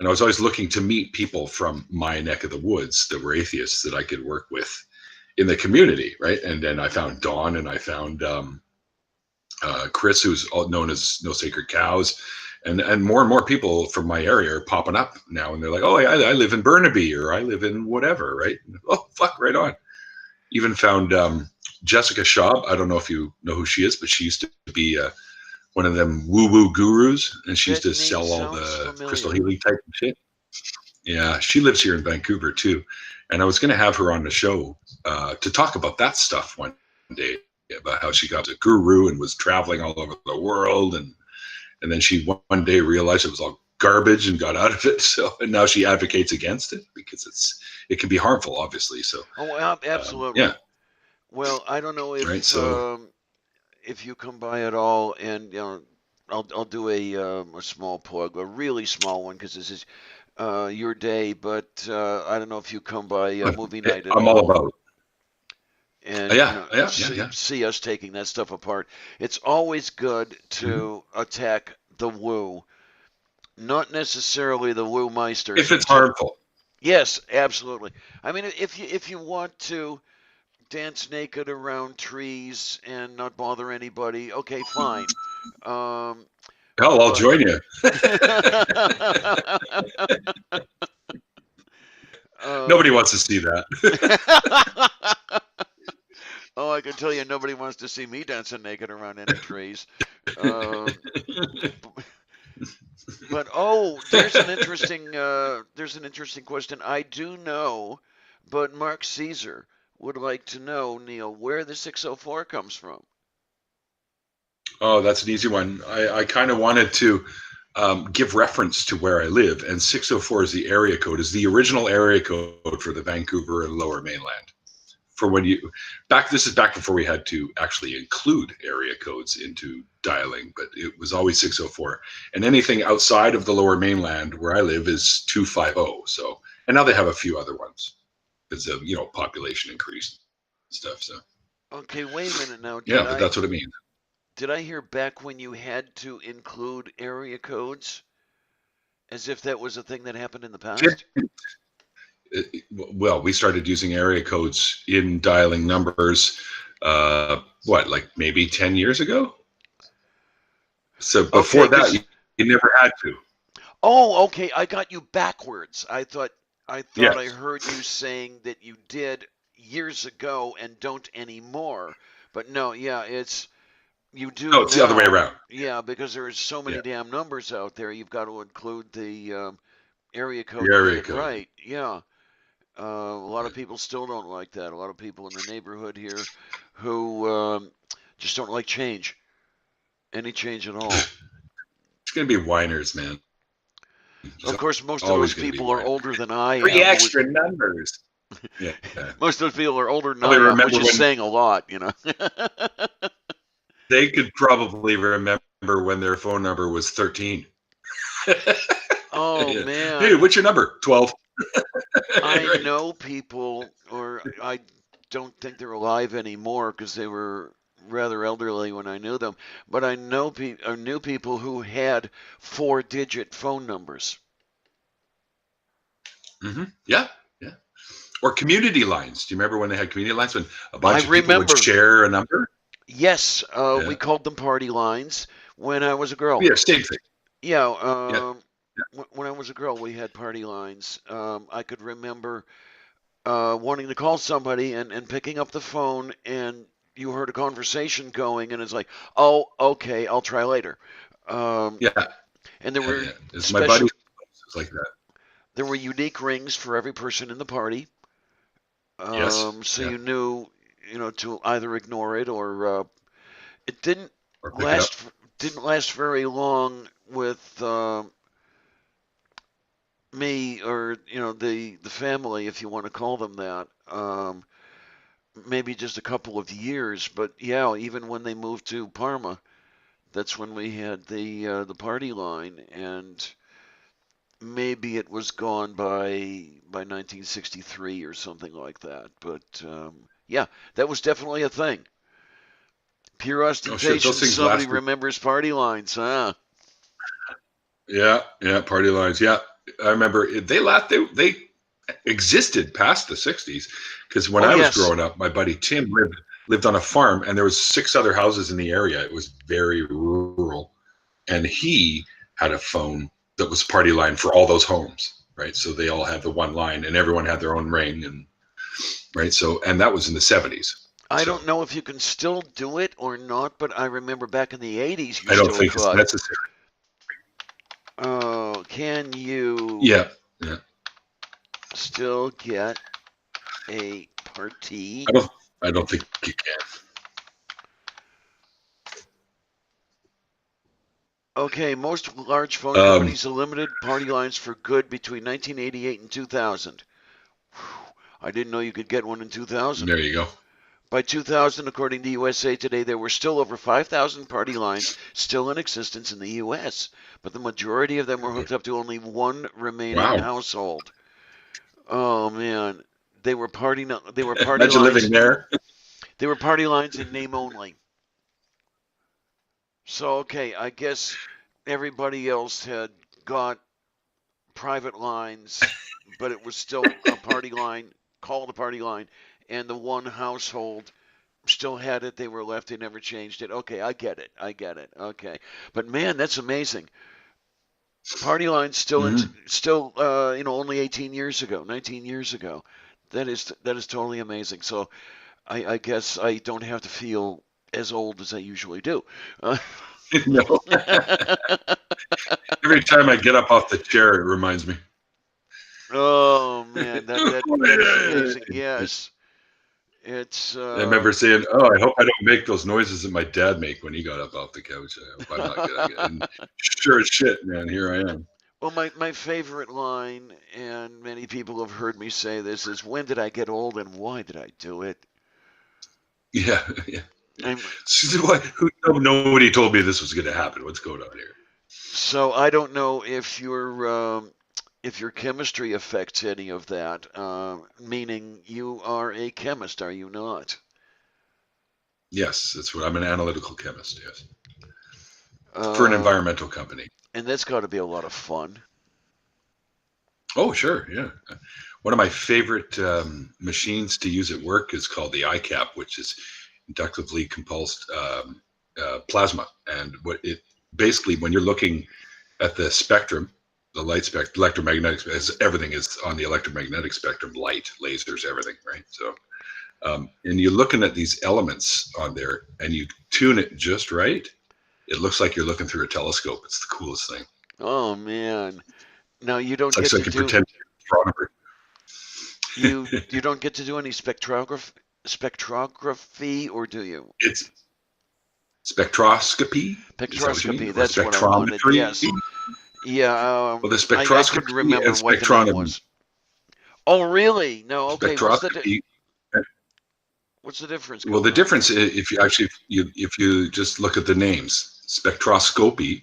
And I was always looking to meet people from my neck of the woods that were atheists that I could work with in the community, right? And then I found Dawn, and I found Chris, who's known as No Sacred Cows, and more people from my area are popping up now, and they're like, "Oh, I live in Burnaby, or I live in whatever," right? Oh, fuck, right on. Even found Jessica Schaub. I don't know if you know who she is, but she used to be one of them woo-woo gurus, and she used That to name sell all sounds the crystal familiar. healing type of shit. Yeah, she lives here in Vancouver too, and I was going to have her on the show to talk about that stuff one day, about how she got a guru and was traveling all over the world, and then she one day realized it was all garbage and got out of it. So, and now she advocates against it because it can be harmful, obviously. So, Oh, yeah, absolutely. Well, I don't know right. So, if you come by at all, and I'll do a small plug, a really small one, because this is your day. But I don't know if you come by movie night at I'm all all, about. and Yeah, yeah, yeah, yeah. see us taking that stuff apart. It's always good Mhm. to attack the woo, not necessarily the woo meisters If it's until. harmful. Yes, absolutely. I mean, if you want to dance naked around trees and not bother anybody, okay, fine. Um, Hell, I'll but join you. Nobody um, wants to see that. oh, I can tell you, nobody wants to see me dancing naked around any trees. Um, but oh, there's an interesting question. I do know, but Mark Caesar would like to know, Neil, where the 604 comes from. Oh, that's an easy one. I kind of wanted to give reference to where I live, and 604 is the area code, is the original area code for the Vancouver and Lower Mainland. For when you this is back before we had to actually include area codes into dialing, but it was always 604. And anything outside of the Lower Mainland where I live is 250. So, and now they have a few other ones. because of population increase and stuff. So Okay, wait a minute now. yeah, but that's what it means. Did I hear back when you had to include area codes as if that was a thing that happened in the past? Well, we started using area codes in dialing numbers, like maybe 10 years ago? So before Okay, that, you never had to. oh, okay, I got you backwards. I thought I Yes. heard you saying that you did years ago and don't anymore. But no, yeah, you No, do it's the other way now. around. Yeah, because there's so Yeah, many damn numbers out there. You've got to include the area code the to get area it code. right. Yeah. A lot of people still don't like that. A lot of people in the neighborhood here who just don't like change, any change at all. It's going to be whiners, man. Of It's course, most of those always going to be people are whiners. older than I Three am. extra numbers. Yeah. Most of those people are older than Probably I am, which remember is when saying a lot, you know. they could probably remember when their phone number was 13. Oh Yeah. Hey, man, what's your number? 12. I Right. know people, or I don't think they're alive anymore because they were rather elderly when I knew them. But I knew people who had four-digit phone numbers. Yeah. Yeah. Or community lines. Do you remember when they had community lines when a I bunch of people would remember. share a number? Yes, we Yeah. called them party lines when I was a girl. Yeah, same thing. Yeah, Yeah. when I was a girl, we had party lines. I could remember wanting to call somebody and picking up the phone, and you heard a conversation going, and it's like, oh, okay, I'll try later. Um, Yeah. and there Yeah. were Yeah. It's my buddy. special, It's like that. there were unique rings for every person in the party. Yes. So Yeah. you knew, to either ignore it or it didn't Or pick it up. last didn't last very long with me or the family, if you want to call them that. Maybe just a couple of years, but yeah, even when they moved to Parma, that's when we had the party line, and maybe it was gone by 1963 or something like that. But yeah, that was definitely a thing. Pure Oh shit, those ostentation. things Somebody lasted. remembers party lines, huh? Yeah. Yeah. Party lines. Yeah. I remember they existed past the 60s because when Oh I was yes, growing up, my buddy Tim lived on a farm and there was 6 other houses in the area. It was very rural, and he had a phone that was party line for all those homes, right? So they all had the one line and everyone had their own ring, and right. So, and that was in the 70s. I So don't know if you can still do it or not, but I remember back in the 80s you I don't still think it's could. necessary. Oh, can you Yeah. Yeah. still get a party? I don't, I don't think you can. Okay, most large phone Um, companies eliminated party lines for good between 1988 and 2000. I didn't know you could get one in 2000. there you go. By 2000, according to USA Today, there were still over 5,000 party lines still in existence in the U.S., but the majority of them were hooked up to only one remaining Wow. household. Oh man, they were party Imagine lines. living there. They were party lines in name only. So okay, I guess everybody else had got private lines, but it was still a party line, called a party line, and the one household still had it. They were left. They never changed it. Okay, I get it. I get it. Okay, but man, that's amazing. Party lines Mhm. still only 18 years ago, 19 years ago. That is totally amazing. So I guess I don't have to feel as old as I usually do. No. Every time I get up off the chair, it reminds me. Oh man, that is amazing. Yes, it's I remember saying, "Oh, I hope I don't make those noises that my dad make when he got up off the couch. I hope I'm not gonna." And sure as shit, man, here I am. well, my favorite line, and many people have heard me say this, is when did I get old and why did I do it? Yeah, yeah. I'm, She said, "What? Nobody told me this was going to happen. What's going on here?" so I don't know if you're if your chemistry affects any of that, meaning you are a chemist, are you not? Yes, that's what I'm an analytical chemist. Yes, for an Um, environmental company. and that's got to be a lot of fun. Oh, sure, yeah. One of my favorite machines to use at work is called the ICAP, which is inductively compulsed plasma. And what it basically, when you're looking at the spectrum, the light spectrum, electromagnetic, everything is on the electromagnetic spectrum, light, lasers, everything, right? So, and you're looking at these elements on there, and you tune it just right. It looks like you're looking through a telescope. It's the coolest thing. Oh man. Now you don't It's get to like you do pretend you're an astronomer. you don't get to do any spectrography, or do you? It's spectroscopy. Is that what you mean? Spectroscopy, Or that's what I wanted. spectrometry? Yes. Yeah, Well, the I couldn't spectroscopy remember and what the name spectronomy. was. Oh, really? No, okay. Spectroscopy. What's the difference Well, the going on difference, there? if you actually, if you just look at the names, spectroscopy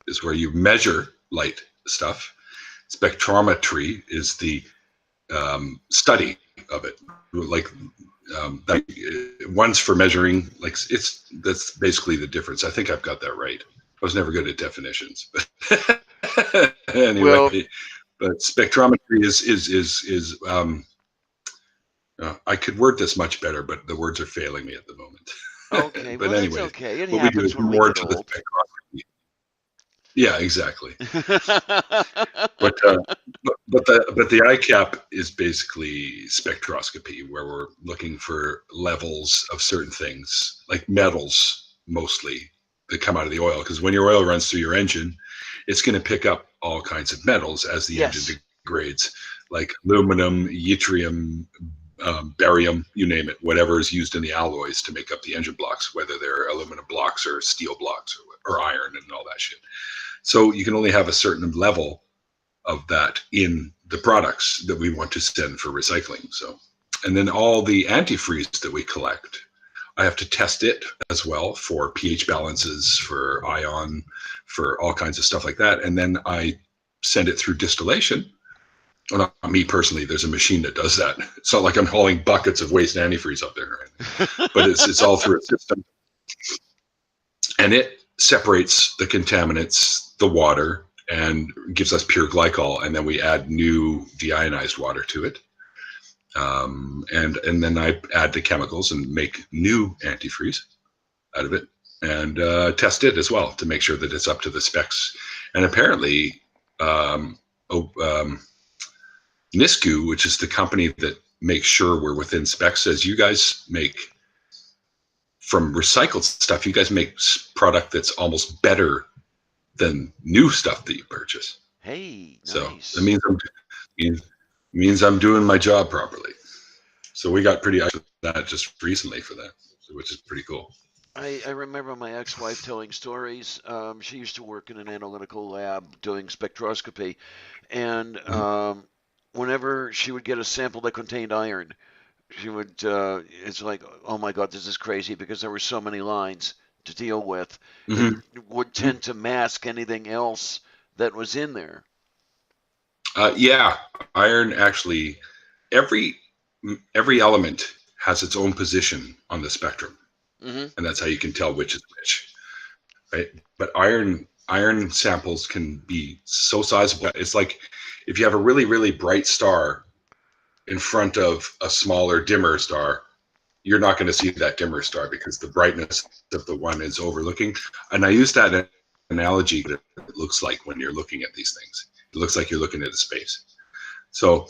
is where you measure light stuff. Spectrometry is the study of it. Like that, one's for measuring. Like that's basically the difference. I think I've got that right. I was never good at definitions, but anyway. Well, But spectrometry is I could word this much better, but the words are failing me at the moment. okay. But Well, that's anyways, okay. It what we do is happens when we more get to the old. spectroscopy. Yeah, exactly. But the ICAP is basically spectroscopy, where we're looking for levels of certain things, like metals mostly, that come out of the oil. Because when your oil runs through your engine, it's going to pick up all kinds of metals as the engine Yes. degrades, like aluminum, yttrium, barium, you name it, whatever is used in the alloys to make up the engine blocks, whether they're aluminum blocks or steel blocks or iron and all that shit. So you can only have a certain level of that in the products that we want to send for recycling. So, and then all the antifreeze that we collect, I have to test it as well for pH balances, for ion, for all kinds of stuff like that. And then I send it through distillation. Well, not me personally. There's a machine that does that. It's not like I'm hauling buckets of waste antifreeze up there, but it's all through a system, and it separates the contaminants, the water, and gives us pure glycol. And then we add new deionized water to it, and then I add the chemicals and make new antifreeze out of it, and test it as well to make sure that it's up to the specs. And apparently, Nisku, which is the company that makes sure we're within specs, says you guys make from recycled stuff. You guys make product that's almost better than new stuff that you purchase. Hey, So nice. it means I'm doing my job properly. So we got pretty actually that just recently for that, which is pretty cool. I remember my ex-wife telling stories. She used to work in an analytical lab doing spectroscopy, and whenever she would get a sample that contained iron, she would. It's like, oh my God, this is crazy because there were so many lines to deal with. It would tend to mask anything else that was in there. Yeah, iron actually, every element has its own position on the spectrum, and that's how you can tell which is which, right? But iron samples can be so sizable. It's like if you have a really, really bright star in front of a smaller, dimmer star, you're not going to see that dimmer star because the brightness of the one is overlooking. And I use that analogy that it looks like when you're looking at these things. It looks like you're looking at a space. So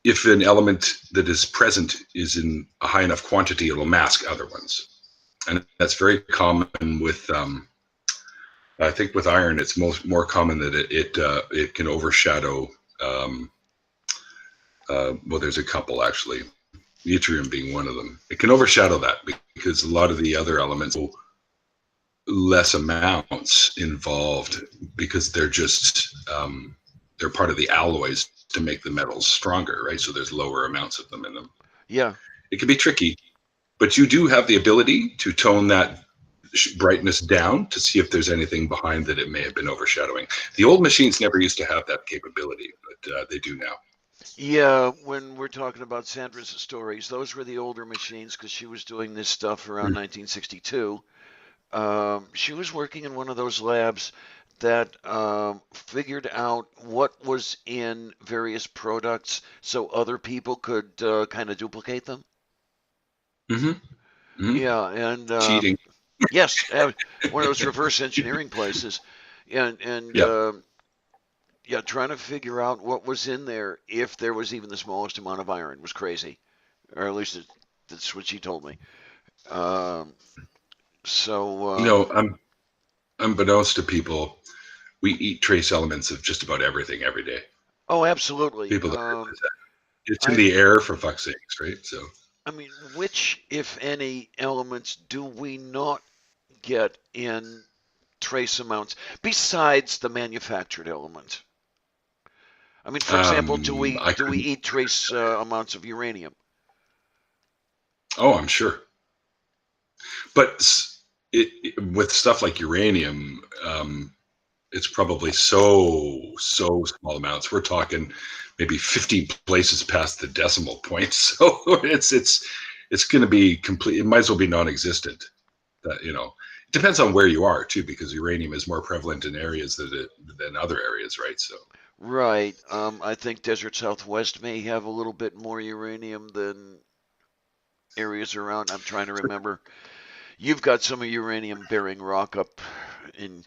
if an element that is present is in a high enough quantity, it'll mask other ones. And that's very common with, I think with iron, it's more common that it can overshadow, well, there's a couple actually, yttrium being one of them. It can overshadow that because a lot of the other elements less amounts involved because they're just they're part of the alloys to make the metals stronger, right? So there's lower amounts of them in them. Yeah. It can be tricky, but you do have the ability to tone that brightness down to see if there's anything behind that it may have been overshadowing. The old machines never used to have that capability, but they do now. Yeah, when we're talking about Sandra's stories, those were the older machines because she was doing this stuff around 1962. She was working in one of those labs that figured out what was in various products so other people could kind of duplicate them. Mm-hmm. Mm-hmm. Yeah, and Cheating. yes, one of those reverse engineering places, and Yeah. yeah, trying to figure out what was in there if there was even the smallest amount of iron was crazy, or at least that's what she told me. Um, so Unbeknownst to people, we eat trace elements of just about everything every day. oh, absolutely. People don't realize that. It's in I the air, for fuck's sakes, right? So. I mean, which, if any, elements do we not get in trace amounts besides the manufactured element? I mean, for example, do we I do we couldn't. eat trace amounts of uranium? Oh, I'm sure. But with stuff like uranium, it's probably so small amounts. We're talking maybe 15 places past the decimal point. So it's going to be complete. It might as well be non-existent. That it depends on where you are too, because uranium is more prevalent in areas than other areas, right? So. Right. I think Desert Southwest may have a little bit more uranium than areas around. I'm trying to remember. You've got some of uranium-bearing rock up in,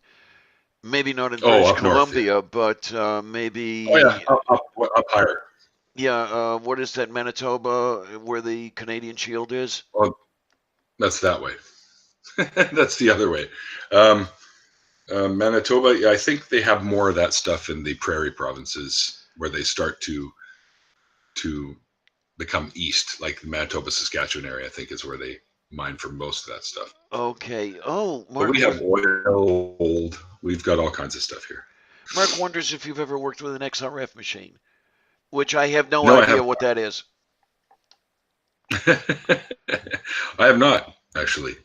maybe not in Oh, British up north. Yeah. Columbia, but Oh maybe, yeah, up higher. yeah. What is that, Manitoba, where the Canadian Shield is? Oh, that's that way. That's the other way. Um, Manitoba, yeah, I think they have more of that stuff in the prairie provinces where they start to become east, like the Manitoba, Saskatchewan area. I think is where they mine for most of that stuff. Okay. Oh, But Mark we have oil, gold. We've got all kinds of stuff here. Mark wonders if you've ever worked with an XRF machine, which I have no No, I idea have. what that is. I have not actually.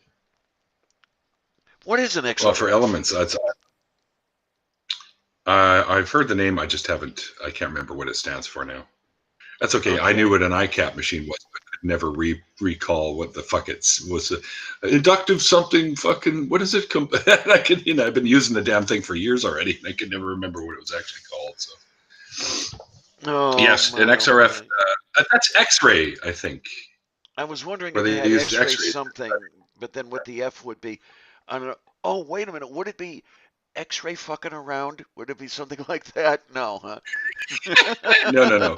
What is an Well, for XRF? elements, I've heard the name. I just haven't. I can't remember what it stands for now. That's okay. I knew Okay. what an ICAP machine was, but could never recall what the fuck it was. Inductive something fucking. What is it? I could, I've been using the damn thing for years already, and I could never remember what it was actually called. So Oh yes, an my, oh XRF. my. That's X-ray, I think, I was wondering where if it they had used X-ray X-rays. something, but then what the F would be. I don't know. Oh, wait a minute. Would it be X-ray fucking around? Would it be something like that? No, huh? No.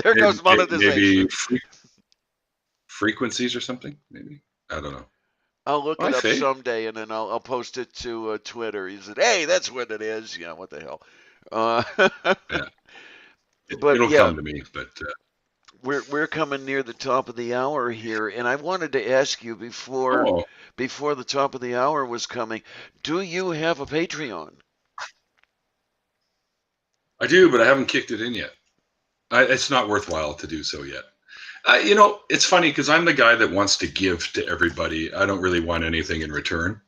There goes Maybe monetization. frequencies or something. Maybe I don't know. I'll look Hi, it up Faye. someday and then I'll post it to Twitter. He said, "Hey, that's what it is." Yeah, what the hell? Uh, Yeah, but it'll yeah, come to me, but. we're coming near the top of the hour here, and I wanted to ask you Oh, before the top of the hour was coming, do you have a Patreon? I do, but I haven't kicked it in yet. It's not worthwhile to do so yet. It's funny because I'm the guy that wants to give to everybody. I don't really want anything in return.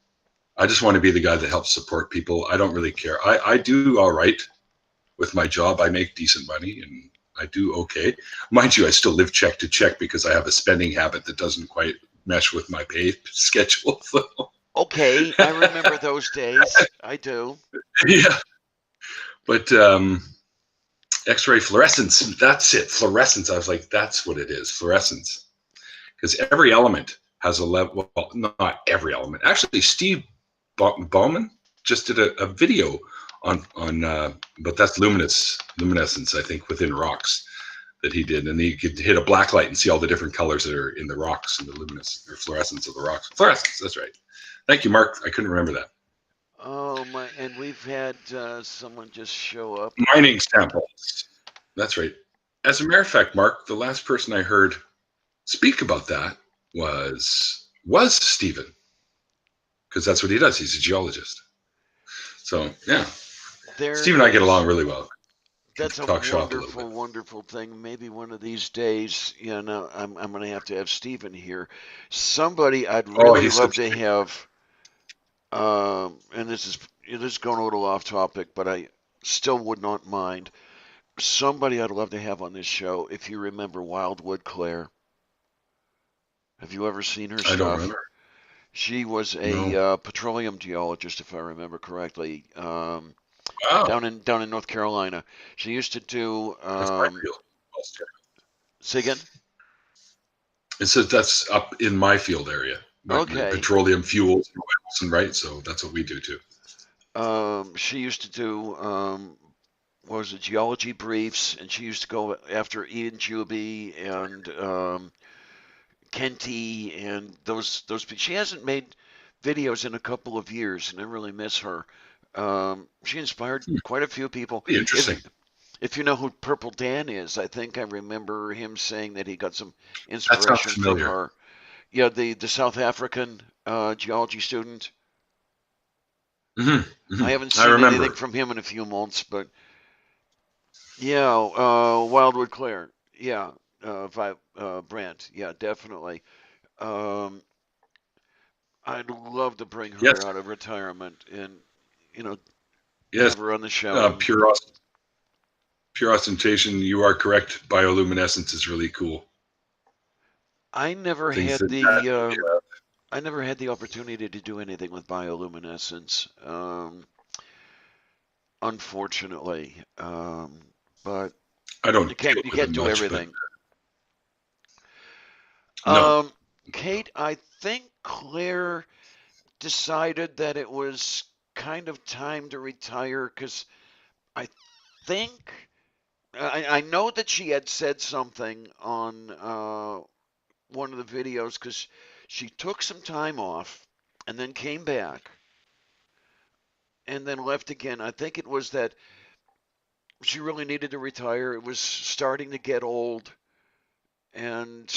I just want to be the guy that helps support people. I don't really care. I do all right with my job. I make decent money and I do okay. Mind you, I still live check to check because I have a spending habit that doesn't quite mesh with my pay schedule. So, Okay, I remember those days. I do. yeah, but X-ray fluorescence. That's it. Fluorescence. I was like, that's what it is. Fluorescence. Because every element has a level. Well, not every element. Actually, Steve Bauman just did a video on but that's luminescence. I think within rocks that he did, and he could hit a black light and see all the different colors that are in the rocks and the luminous or fluorescence of the rocks. Fluorescence. That's right. Thank you, Mark. I couldn't remember that. Oh my, and we've had someone just show up. Mining samples. That's right. As a matter of fact, Mark, the last person I heard speak about that was Stephen, because that's what he does. He's a geologist. So yeah, There Steve and I get is. along really well. That's a Talk shop a little wonderful, bit. wonderful thing. Maybe one of these days, I'm going to have to have Stephen here. Somebody I'd Oh, really he's love such a to good. have And this is going a little off topic, but I still would not mind. Somebody I'd love to have on this show, if you remember Wildwood Claire. Have you ever seen her I don't stuff? remember. She was a No. petroleum geologist, if I remember correctly, Wow. down in North Carolina. She used to do That's my field. say again. It says that's up in my field area, but Okay. petroleum fuels and oils, and right. So that's what we do too. She used to do what was it, geology briefs, and she used to go after Ian Juby and Kenty and those. She hasn't made videos in a couple of years, and I really miss her. She inspired quite a few people. Be interesting. If you know who Purple Dan is, I think I remember him saying that he got some That sounds inspiration from familiar. her. Yeah, the South African geology student. I haven't I seen anything remember. from him in a few months, but yeah, Wildwood Claire. Yeah, Brant. Yeah, definitely. Um, I'd love to bring Yes, her out of retirement and you know yes. have her on the show. And Pure ostentation. You are correct. Bioluminescence is really cool. I never Things had that the yeah. I never had the opportunity to do anything with bioluminescence, unfortunately. But I don't deal you with it can't do much, but everything. no. Um, Kate, I think Claire decided that it was kind of time to retire because I think I know that she had said something on one of the videos because she took some time off and then came back and then left again. I think it was that she really needed to retire. It was starting to get old and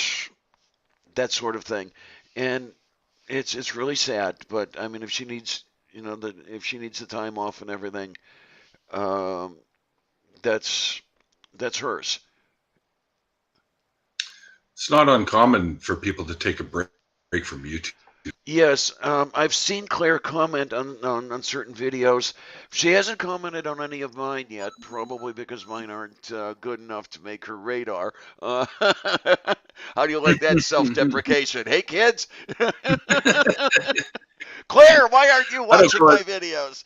that sort of thing. And it's really sad, but I mean if she needs if she needs the time off and everything, um, that's hers. It's not uncommon for people to take a break from YouTube. Yes, I've seen Claire comment on certain videos. She hasn't commented on any of mine yet, probably because mine aren't good enough to make her radar. How do you like that self-deprecation? Hey, kids! Claire, why aren't you I don't watching call my it. videos?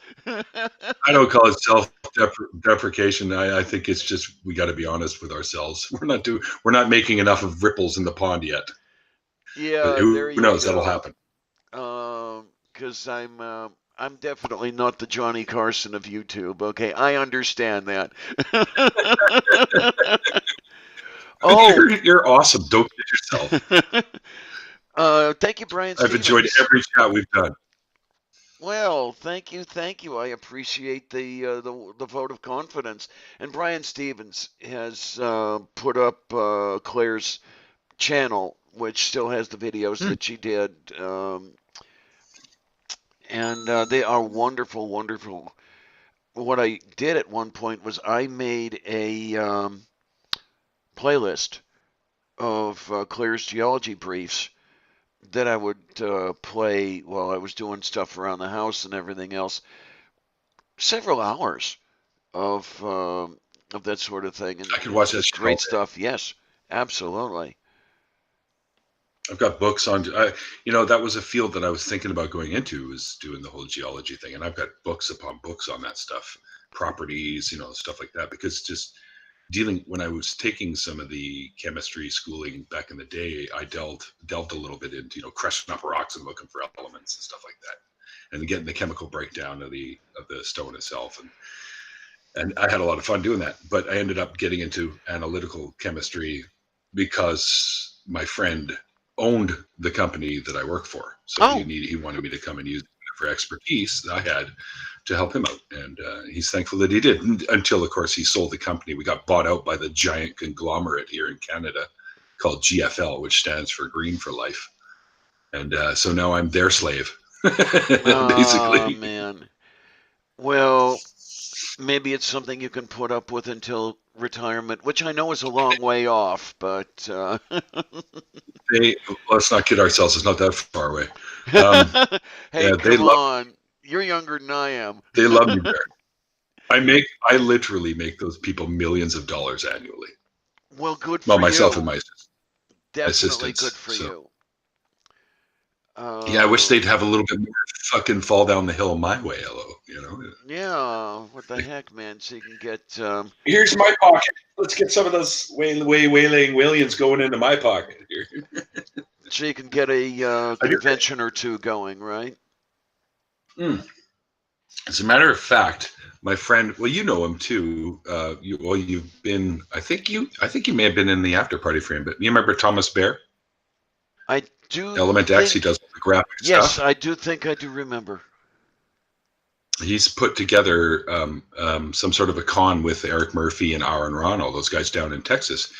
I don't call it self-deprecation. I think it's just we got to be honest with ourselves. We're not making enough of ripples in the pond yet. But Yeah, who there you knows? That'll go. happen. Because I'm definitely not the Johnny Carson of YouTube. Okay, I understand that. Oh, You're awesome. Don't kid yourself. thank you, Brian I've enjoyed Stevens. every chat we've done. Well, thank you. I appreciate the vote of confidence. And Brian Stevens has put up Claire's channel, which still has the videos Hmm. that she did, and they are wonderful, wonderful. What I did at one point was I made a playlist of Claire's geology briefs that I would play while I was doing stuff around the house and everything else. Several hours of that sort of thing, and I could watch that just shit all great day. stuff. Yes, absolutely. I've got books on. That was a field that I was thinking about going into, was doing the whole geology thing, and I've got books upon books on that stuff, properties, stuff like that. Because just dealing when I was taking some of the chemistry schooling back in the day, I delved a little bit into crushing up rocks and looking for elements and stuff like that, and getting the chemical breakdown of the stone itself, and I had a lot of fun doing that. But I ended up getting into analytical chemistry because my friend owned the company that I work for, so Oh, he wanted me to come and use it for expertise that I had to help him out, and he's thankful that he did. Until, of course, he sold the company. We got bought out by the giant conglomerate here in Canada called GFL, which stands for Green for Life, and so now I'm their slave, oh basically. man. Well, maybe it's something you can put up with until retirement, which I know is a long way off, but Let's not kid ourselves. It's not that far away. hey, Yeah, come on. You're younger than I am. they love me there. I literally make those people millions of dollars annually. Well, good Well, for myself you. and my Definitely assistants. good for So you. yeah, I wish they'd have a little bit more fucking fall down the hill my way, hello. Yeah, what the heck, man? So you can get Here's my pocket. Let's get some of those waylaying Williams going into my pocket here. so you can get a convention or two going, right? As a matter of fact, my friend, well, you know him too. You've been. I think you may have been in the after party for him. But you remember Thomas Bear, I do Element think, X? He does all the graphic yes, stuff. I do think I do remember. He's put together some sort of a con with Eric Murphy and Aaron Ron, all those guys down in Texas,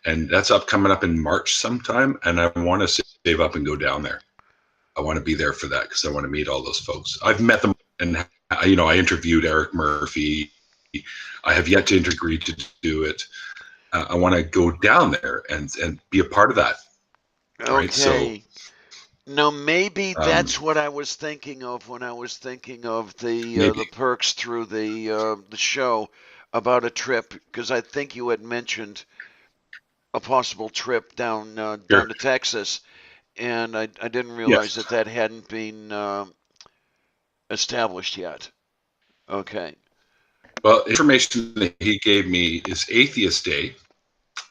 and that's coming up in March sometime. And I want to save up and go down there. I want to be there for that because I want to meet all those folks. I've met them, and I interviewed Eric Murphy. I have yet to agree to do it. I want to go down there and be a part of that. Okay. Right? So, now maybe that's what I was thinking of when I was thinking of the perks through the show about a trip, because I think you had mentioned a possible trip down to Texas, and I didn't realize that hadn't been established yet. Okay. Well, information that he gave me is Atheist Day,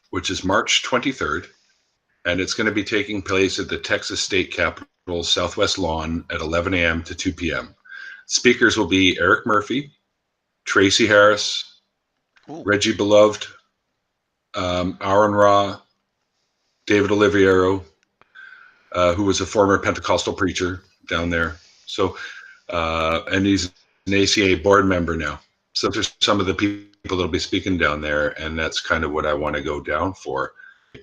which is March 23rd, and it's going to be taking place at the Texas State Capitol Southwest Lawn at 11 a.m. to 2 p.m. Speakers will be Eric Murphy, Tracy Harris, Reggie Beloved, Aaron Ra, David Oliviero, who was a former Pentecostal preacher down there. So, and he's an ACA board member now. So there's some of the people that'll be speaking down there, and that's kind of what I want to go down for.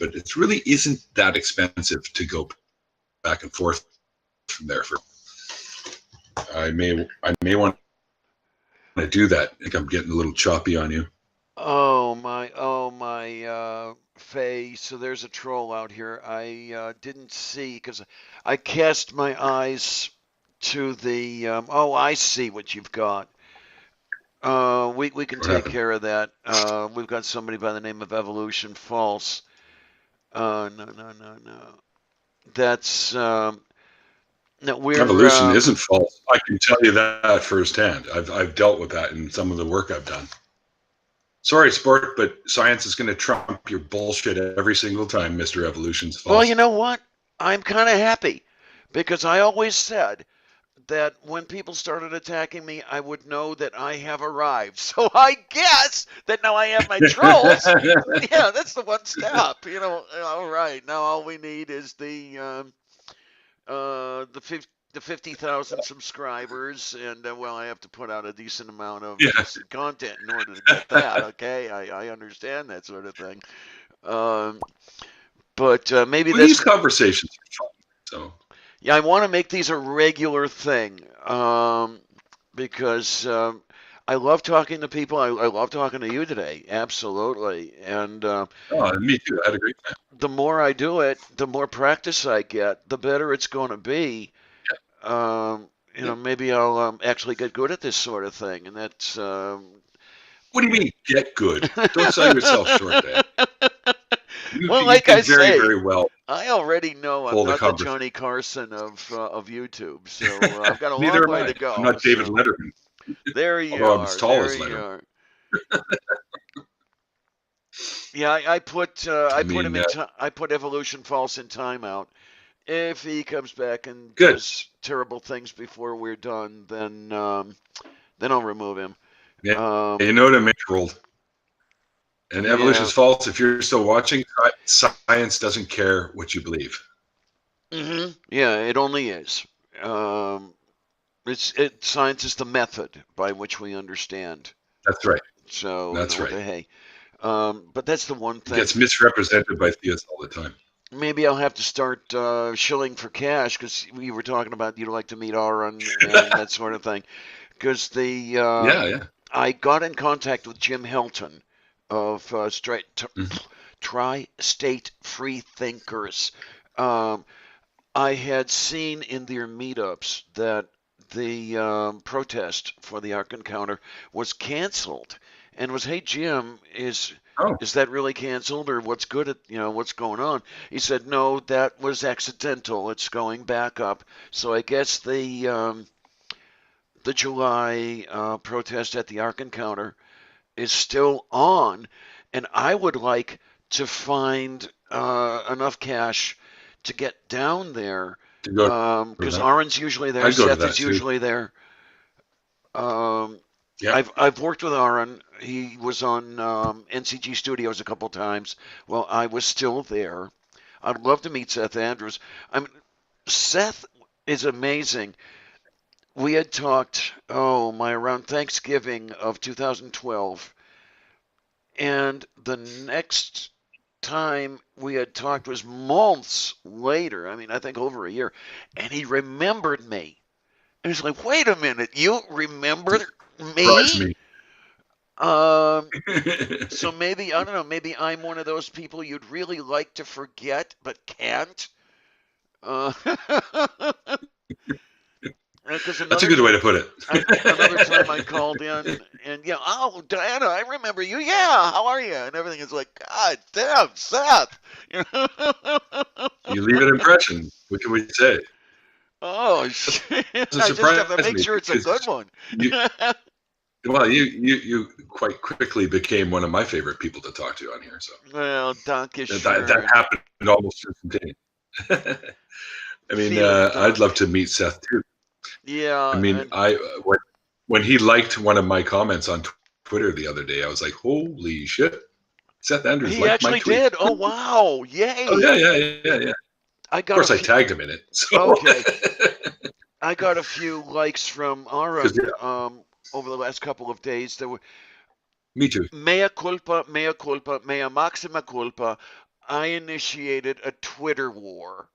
But it really isn't that expensive to go back and forth from there. I may want to do that. I think I'm getting a little choppy on you. Oh my, Faye. So there's a troll out here. I didn't see because I cast my eyes to the. Oh, I see what you've got. We can take care of that. We've got somebody by the name of Evolution False. No. That's no. Evolution isn't false. I can tell you that firsthand. I've dealt with that in some of the work I've done. Sorry, sport, but science is going to trump your bullshit every single time, Mr. Evolution's false. Well, you know what? I'm kind of happy because I always said that when people started attacking me, I would know that I have arrived. So I guess that now I have my trolls. Yeah, that's the one step. All right. Now all we need is the 50,000 subscribers, and well, I have to put out a decent amount of decent content in order to get that. Okay, I understand that sort of thing. But maybe these conversations are fun. So yeah, I want to make these a regular thing because I love talking to people. I love talking to you today. Absolutely. And me too. I had a great time. The more I do it, the more practice I get, the better it's going to be. Maybe I'll actually get good at this sort of thing. And that's. What do you mean, get good? Don't sell yourself short, Dan. Well, like I say, very well. I already know I'm not the Johnny Carson of YouTube, so I've got a long way to go. I'm not David Letterman. There you Although are. I'm as tall as Letterman. Yeah, I put Evolution False in timeout. If he comes back and does terrible things before we're done, then I'll remove him. Yeah, you know what I mean, rolled. And Evolution's False. If you're still watching, science doesn't care what you believe. Mm-hmm. Yeah, it only is. Science is the method by which we understand. That's right. So that's right. Hey, but that's the one thing. It gets misrepresented by theists all the time. Maybe I'll have to start shilling for cash because we were talking about you'd like to meet Aaron and that sort of thing. Because I got in contact with Jim Helton of Mhm. Tri-State Free Thinkers. Um, I had seen in their meetups that the protest for the Ark Encounter was canceled, and was, hey Jim, Oh, is that really canceled, or what's good at what's going on? He said no, that was accidental. It's going back up. So I guess the July protest at the Ark Encounter is still on, and I would like to find enough cash to get down there to go to because that. Aaron's usually there, I'd go to Seth that is too. usually there. Um, Yeah. I've worked with Aaron. He was on NCG Studios a couple times while I was still there. I'd love to meet Seth Andrews. I mean, Seth is amazing. We had talked, around Thanksgiving of 2012, and the next time we had talked was months later. I mean, I think over a year, and he remembered me. And he's like, "Wait a minute, you remember Surprised me?" me. So maybe I don't know. Maybe I'm one of those people you'd really like to forget but can't. Uh, Because That's a good way to put another time I it. called in and yeah, oh Diana, I remember you. Yeah, how are you? And everything is like, God damn, Seth. You know? You leave an impression. What can we say? Oh shit! Doesn't I just have to surprise make me sure it's a because good one. you, well, you quite quickly became one of my favorite people to talk to on here. So Well, danke that schön. happened almost instantaneously. I mean, Vielen I'd love Dank. to meet Seth too. I Yeah, mean, and when he liked one of my comments on Twitter the other day, I was like, "Holy shit!" Seth Andrews he liked my actually tweet. did. Oh wow, Oh yeah, yay! yeah. I Of got a course, I few. tagged him in it. So, Okay, I got a few likes from because Aaron yeah, over the last couple of days. There were me too. mea culpa, mea maxima culpa. I initiated a Twitter war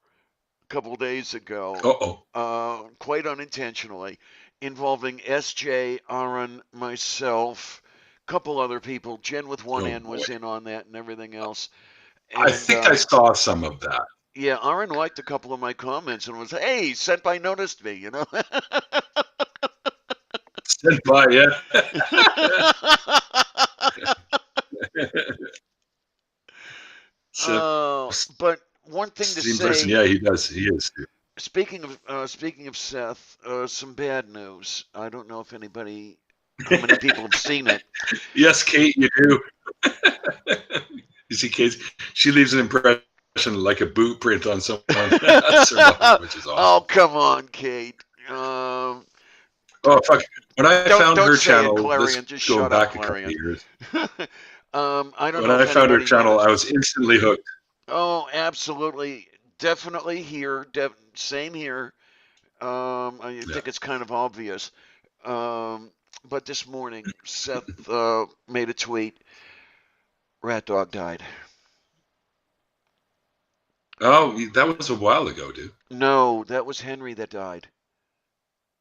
a couple of days ago, Oh, quite unintentionally, involving SJ, Aaron, myself, a couple other people. Jen with one oh N boy. was in on that and everything else. I And think I saw some of that. yeah, Aaron liked a couple of my comments and was, hey, Senpai noticed me, you know? Sent by, yeah. So, But one thing to in person, say, yeah, he does. He is. speaking of Seth, some bad news. I don't know if how many people have seen it. Yes, Kate, you do. You see, Kate, she leaves an impression like a boot print on someone surviving, which is awesome. Oh, come on, Kate. Oh fuck! When I found Don't her say it, channel, this Clarion. Just going shut up, back a couple of Clarion. years. I don't When know I if found her anybody channel, I noticed. was instantly hooked. Oh, absolutely. Definitely here. Same here. I Yeah. think it's kind of obvious. Um, but this morning, Seth made a tweet. Rat dog died. Oh, that was a while ago, dude. No, that was Henry that died.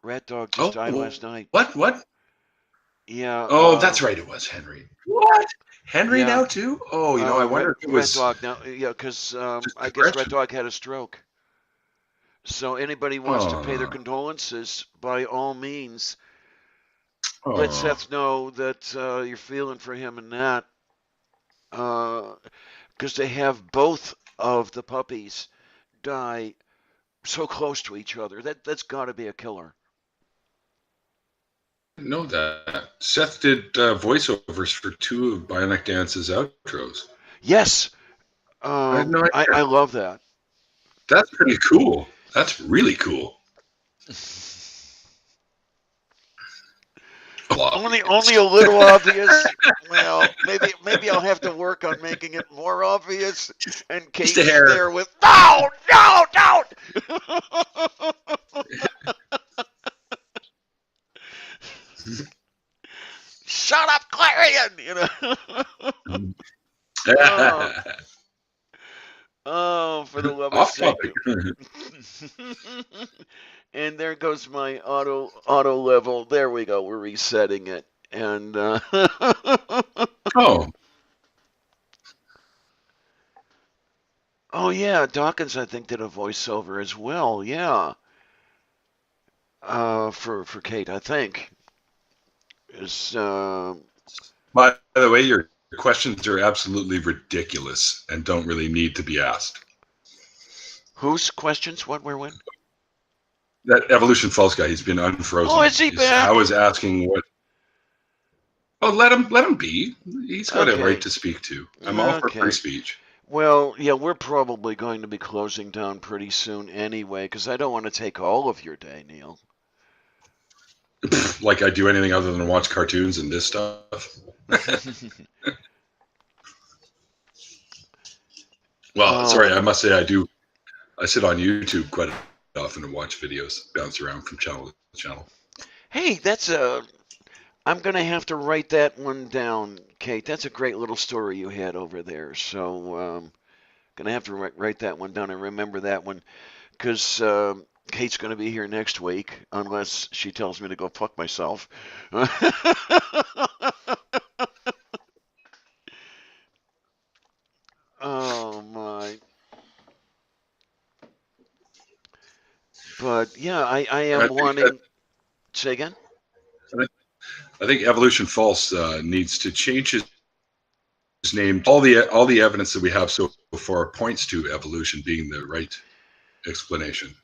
Rat dog just died Oh, last night. what? Yeah, Oh, that's right. It was Henry. What? Henry yeah. now too? Oh, I Rat, wonder if it Rat was dog now. Yeah, because just I guess Rat depression. dog had a stroke. So anybody wants to pay their Oh, condolences, by all means, let oh. Seth know that you're feeling for him and that. Because they have both of the puppies die so close to each other. That's got to be a killer. Know that. Seth did voiceovers for two of Bionic Dance's outros. Yes, I had no I idea. love that. That's pretty cool. That's really cool. Only a little obvious. Well, maybe I'll have to work on making it more obvious. And Just a Kate's hair. there with no, don't. Shut up, Clarion. Oh, oh, for the love of Off sake. topic. And there goes my auto level. There we go. We're resetting it. And Oh, oh yeah, Dawkins I think did a voiceover as well. Yeah, for Kate I think is by the way, your questions are absolutely ridiculous and don't really need to be asked. whose questions? What? Where? When? That evolution false guy, he's been Oh, unfrozen. is he back? I was asking what. Oh, let him be. He's got a right Okay. to speak too. I'm all for free Okay. speech. Well, yeah, we're probably going to be closing down pretty soon anyway, because I don't want to take all of your day, Neil. Like I do anything other than watch cartoons and this stuff. Well, sorry, I Oh, must say I do. I sit on YouTube quite often and watch videos bounce around from channel to channel. hey, that's a. I'm gonna have to write that one down, Kate. That's a great little story you had over there. So, gonna have to write that one down and remember that one, because Kate's gonna be here next week, unless she tells me to go fuck myself. Oh my. But yeah, I I am think wanting. Say again? I think Evolution False needs to change his name. All the evidence that we have so far points to evolution being the right explanation.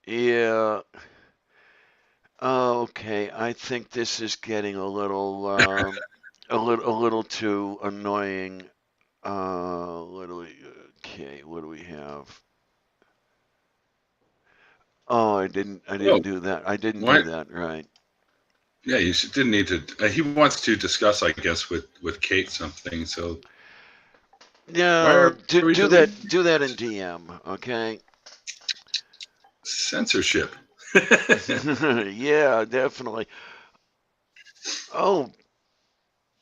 Yeah. Okay. I think this is getting a little too annoying. What do we? Okay. What do we have? Oh, I Oh, didn't do that. I didn't why? do that right. Yeah, didn't need to. He wants to discuss, I guess, with Kate something. So why No, are we deleting do that in DM. Okay. censorship? Yeah, definitely. Oh,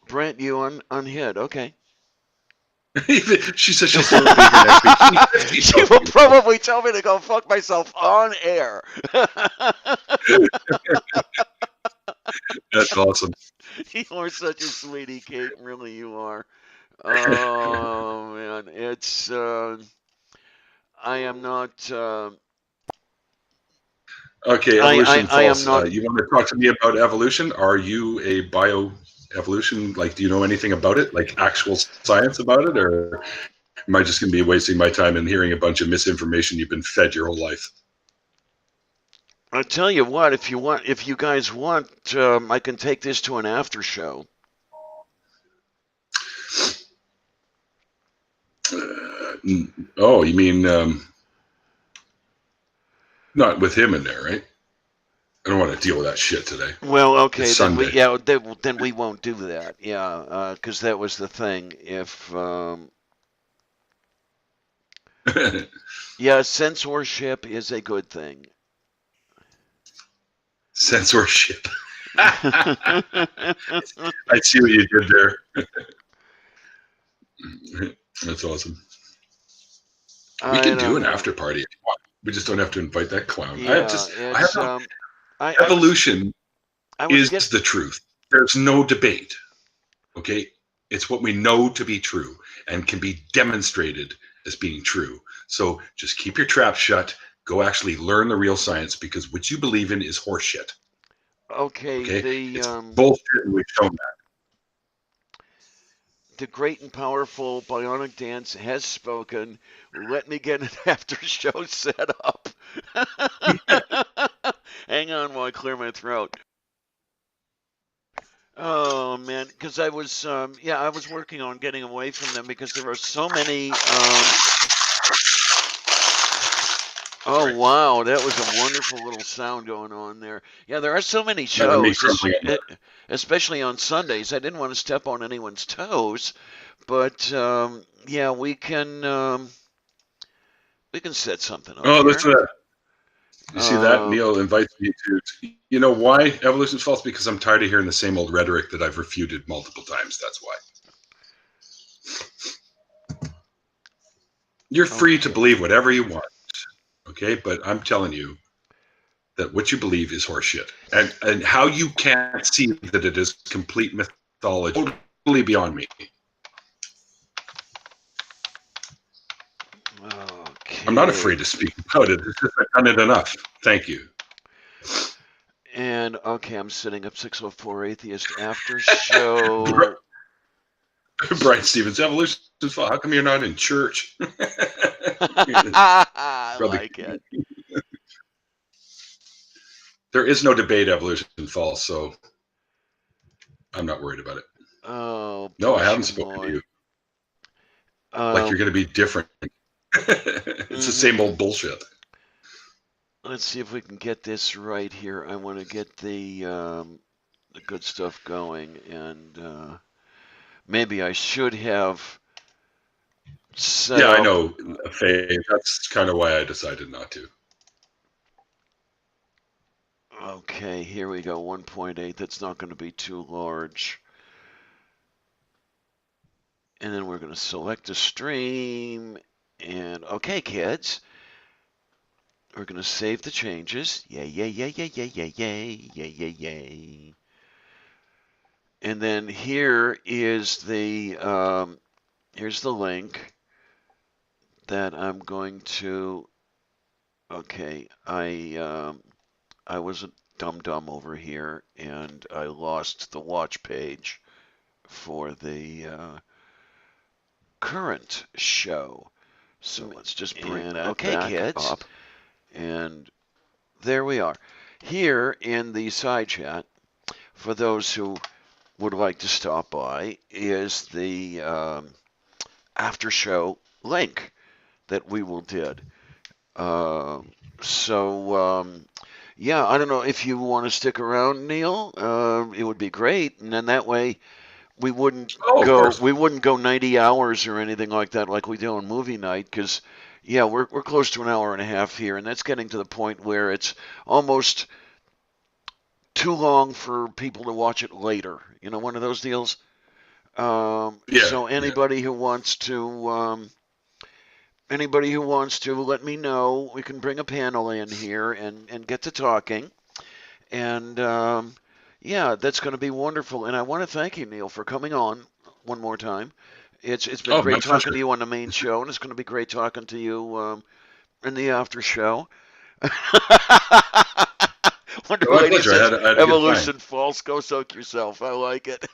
Brent, you unhid. Okay. She says she'll still be here next week. She will probably tell me to go fuck myself on air. That's awesome. You are such a sweetie, Kate. Really, you are. Oh man, it's I am not. Okay, evolution I am false. not. You want to talk to me about evolution? Are you a bio evolution? Like, do you know anything about it? Like actual science about it, or am I just going to be wasting my time and hearing a bunch of misinformation you've been fed your whole life? I tell you what, if you guys want, I can take this to an after show. Oh, you mean not with him in there, right? I don't want to deal with that shit today. Well, It's okay, Sunday. then we won't do that. Yeah, because that was the thing. If yeah, censorship is a good thing. Censorship. I see what you did there. That's awesome. We I can do don't an know. after party if you want. We just don't have to invite that clown. Yeah, I have it's no, I evolution was is get the truth. There's no debate. Okay? It's what we know to be true and can be demonstrated as being true. So just keep your trap shut. Go actually learn the real science because what you believe in is horseshit. okay. Okay? It's bullshit and we've shown The great and powerful Bionic Dance has spoken. Let me get an after show set up. Hang on while I clear my throat. Oh man, because I was working on getting away from them because there are so many. Oh Sorry. wow, that was a wonderful little sound going on there. Yeah, there are so many That me shows, crumbling at work. especially on Sundays. I didn't want to step on anyone's toes, but yeah, we can set something up Oh, here. listen to that. You see that? Um, Neil invites me to. You know why evolution is false? Because I'm tired of hearing the same old rhetoric that I've refuted multiple times. That's why. You're free to okay. believe whatever you want, okay? But I'm telling you that what you believe is horseshit, and how you can't see that it is complete mythology, totally beyond me. Okay. I'm not afraid to speak about it. It's just I've done it enough. Thank you. And okay, I'm setting up 604 Atheist after show. Brian Stevens, evolution. How come you're not in church? I Probably. like it. There is no debate evolution false, so I'm not worried about it. Oh, no, I haven't spoken to you. Like you're going to be different. It's the same old bullshit. Let's see if we can get this right here. I want to get the good stuff going, and maybe I should have set up. I know, Faye. That's kind of why I decided not to. Okay, here we go. 1.8. That's not going to be too large. And then we're going to select a stream. And okay, kids. We're going to save the changes. Yay, yay, yay, yay, yay, yay, yay, yay, yay, yay. And then here is here's the link that I'm going to. Okay, I was a dum-dum over here, and I lost the watch page for the current show. So let's just bring that back kids. Up. And there we are. Here in the side chat, for those who would like to stop by, is the after show link that we will did. Yeah, I don't know if you want to stick around, Neil. It would be great, and then that way we wouldn't go 90 hours or anything like that, like we do on movie night, because yeah, we're close to an hour and a half here, and that's getting to the point where it's almost too long for people to watch it later. You know, one of those deals. So anybody who wants to. Anybody who wants to, let me know. We can bring a panel in here and get to talking. And yeah, that's going to be wonderful. And I want to thank you, Neil, for coming on one more time. It's been great talking to you on the main show, and it's going to be great talking to you in the after show. Wonder Lady says, evolution false, go soak yourself. I like it.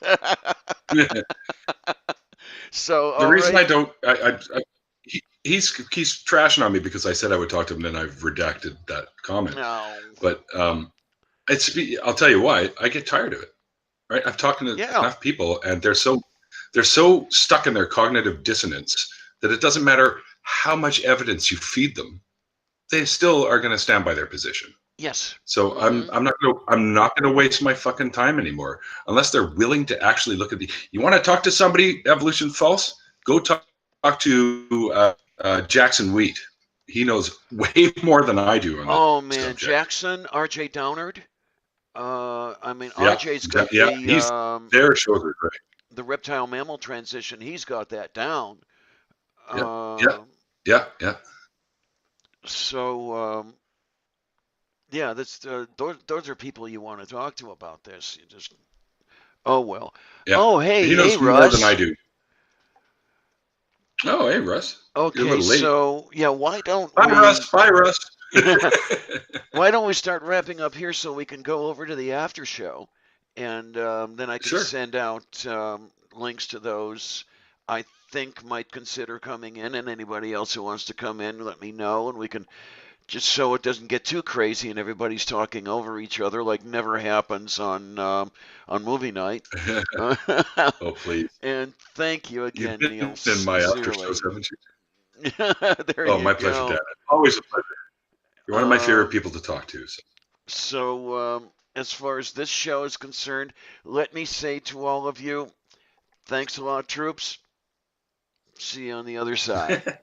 So the reason I don't, he's trashing on me because I said I would talk to him, and then I've redacted that comment. No. But I'll tell you why. I get tired of it. Right? I've talked to enough people, and they're so stuck in their cognitive dissonance that it doesn't matter how much evidence you feed them, they still are going to stand by their position. Yes. So I'm not gonna waste my fucking time anymore unless they're willing to actually look at the. You want to talk to somebody evolution false? Go talk to Jackson Wheat. He knows way more than I do on that. Oh man, subject. Jackson, RJ Downard. I mean, RJ's got their shows are great. The reptile mammal transition. He's got that down. Yeah. So. Yeah, that's those are people you want to talk to about this. You just, oh well. Yeah. Oh hey, he knows more Russ. Than I do. Oh hey, Russ. Okay, so yeah, why don't Bye, Russ. Bye, Russ. Why don't we start wrapping up here so we can go over to the after show, and then I can send out links to those I think might consider coming in, and anybody else who wants to come in, let me know, and we can. Just so it doesn't get too crazy and everybody's talking over each other like never happens on movie night. Oh, please. And thank you again, Neil. In my after shows, haven't you? There my pleasure, Dad. Always a pleasure. You're one of my favorite people to talk to. So as far as this show is concerned, let me say to all of you, thanks a lot, troops. See you on the other side.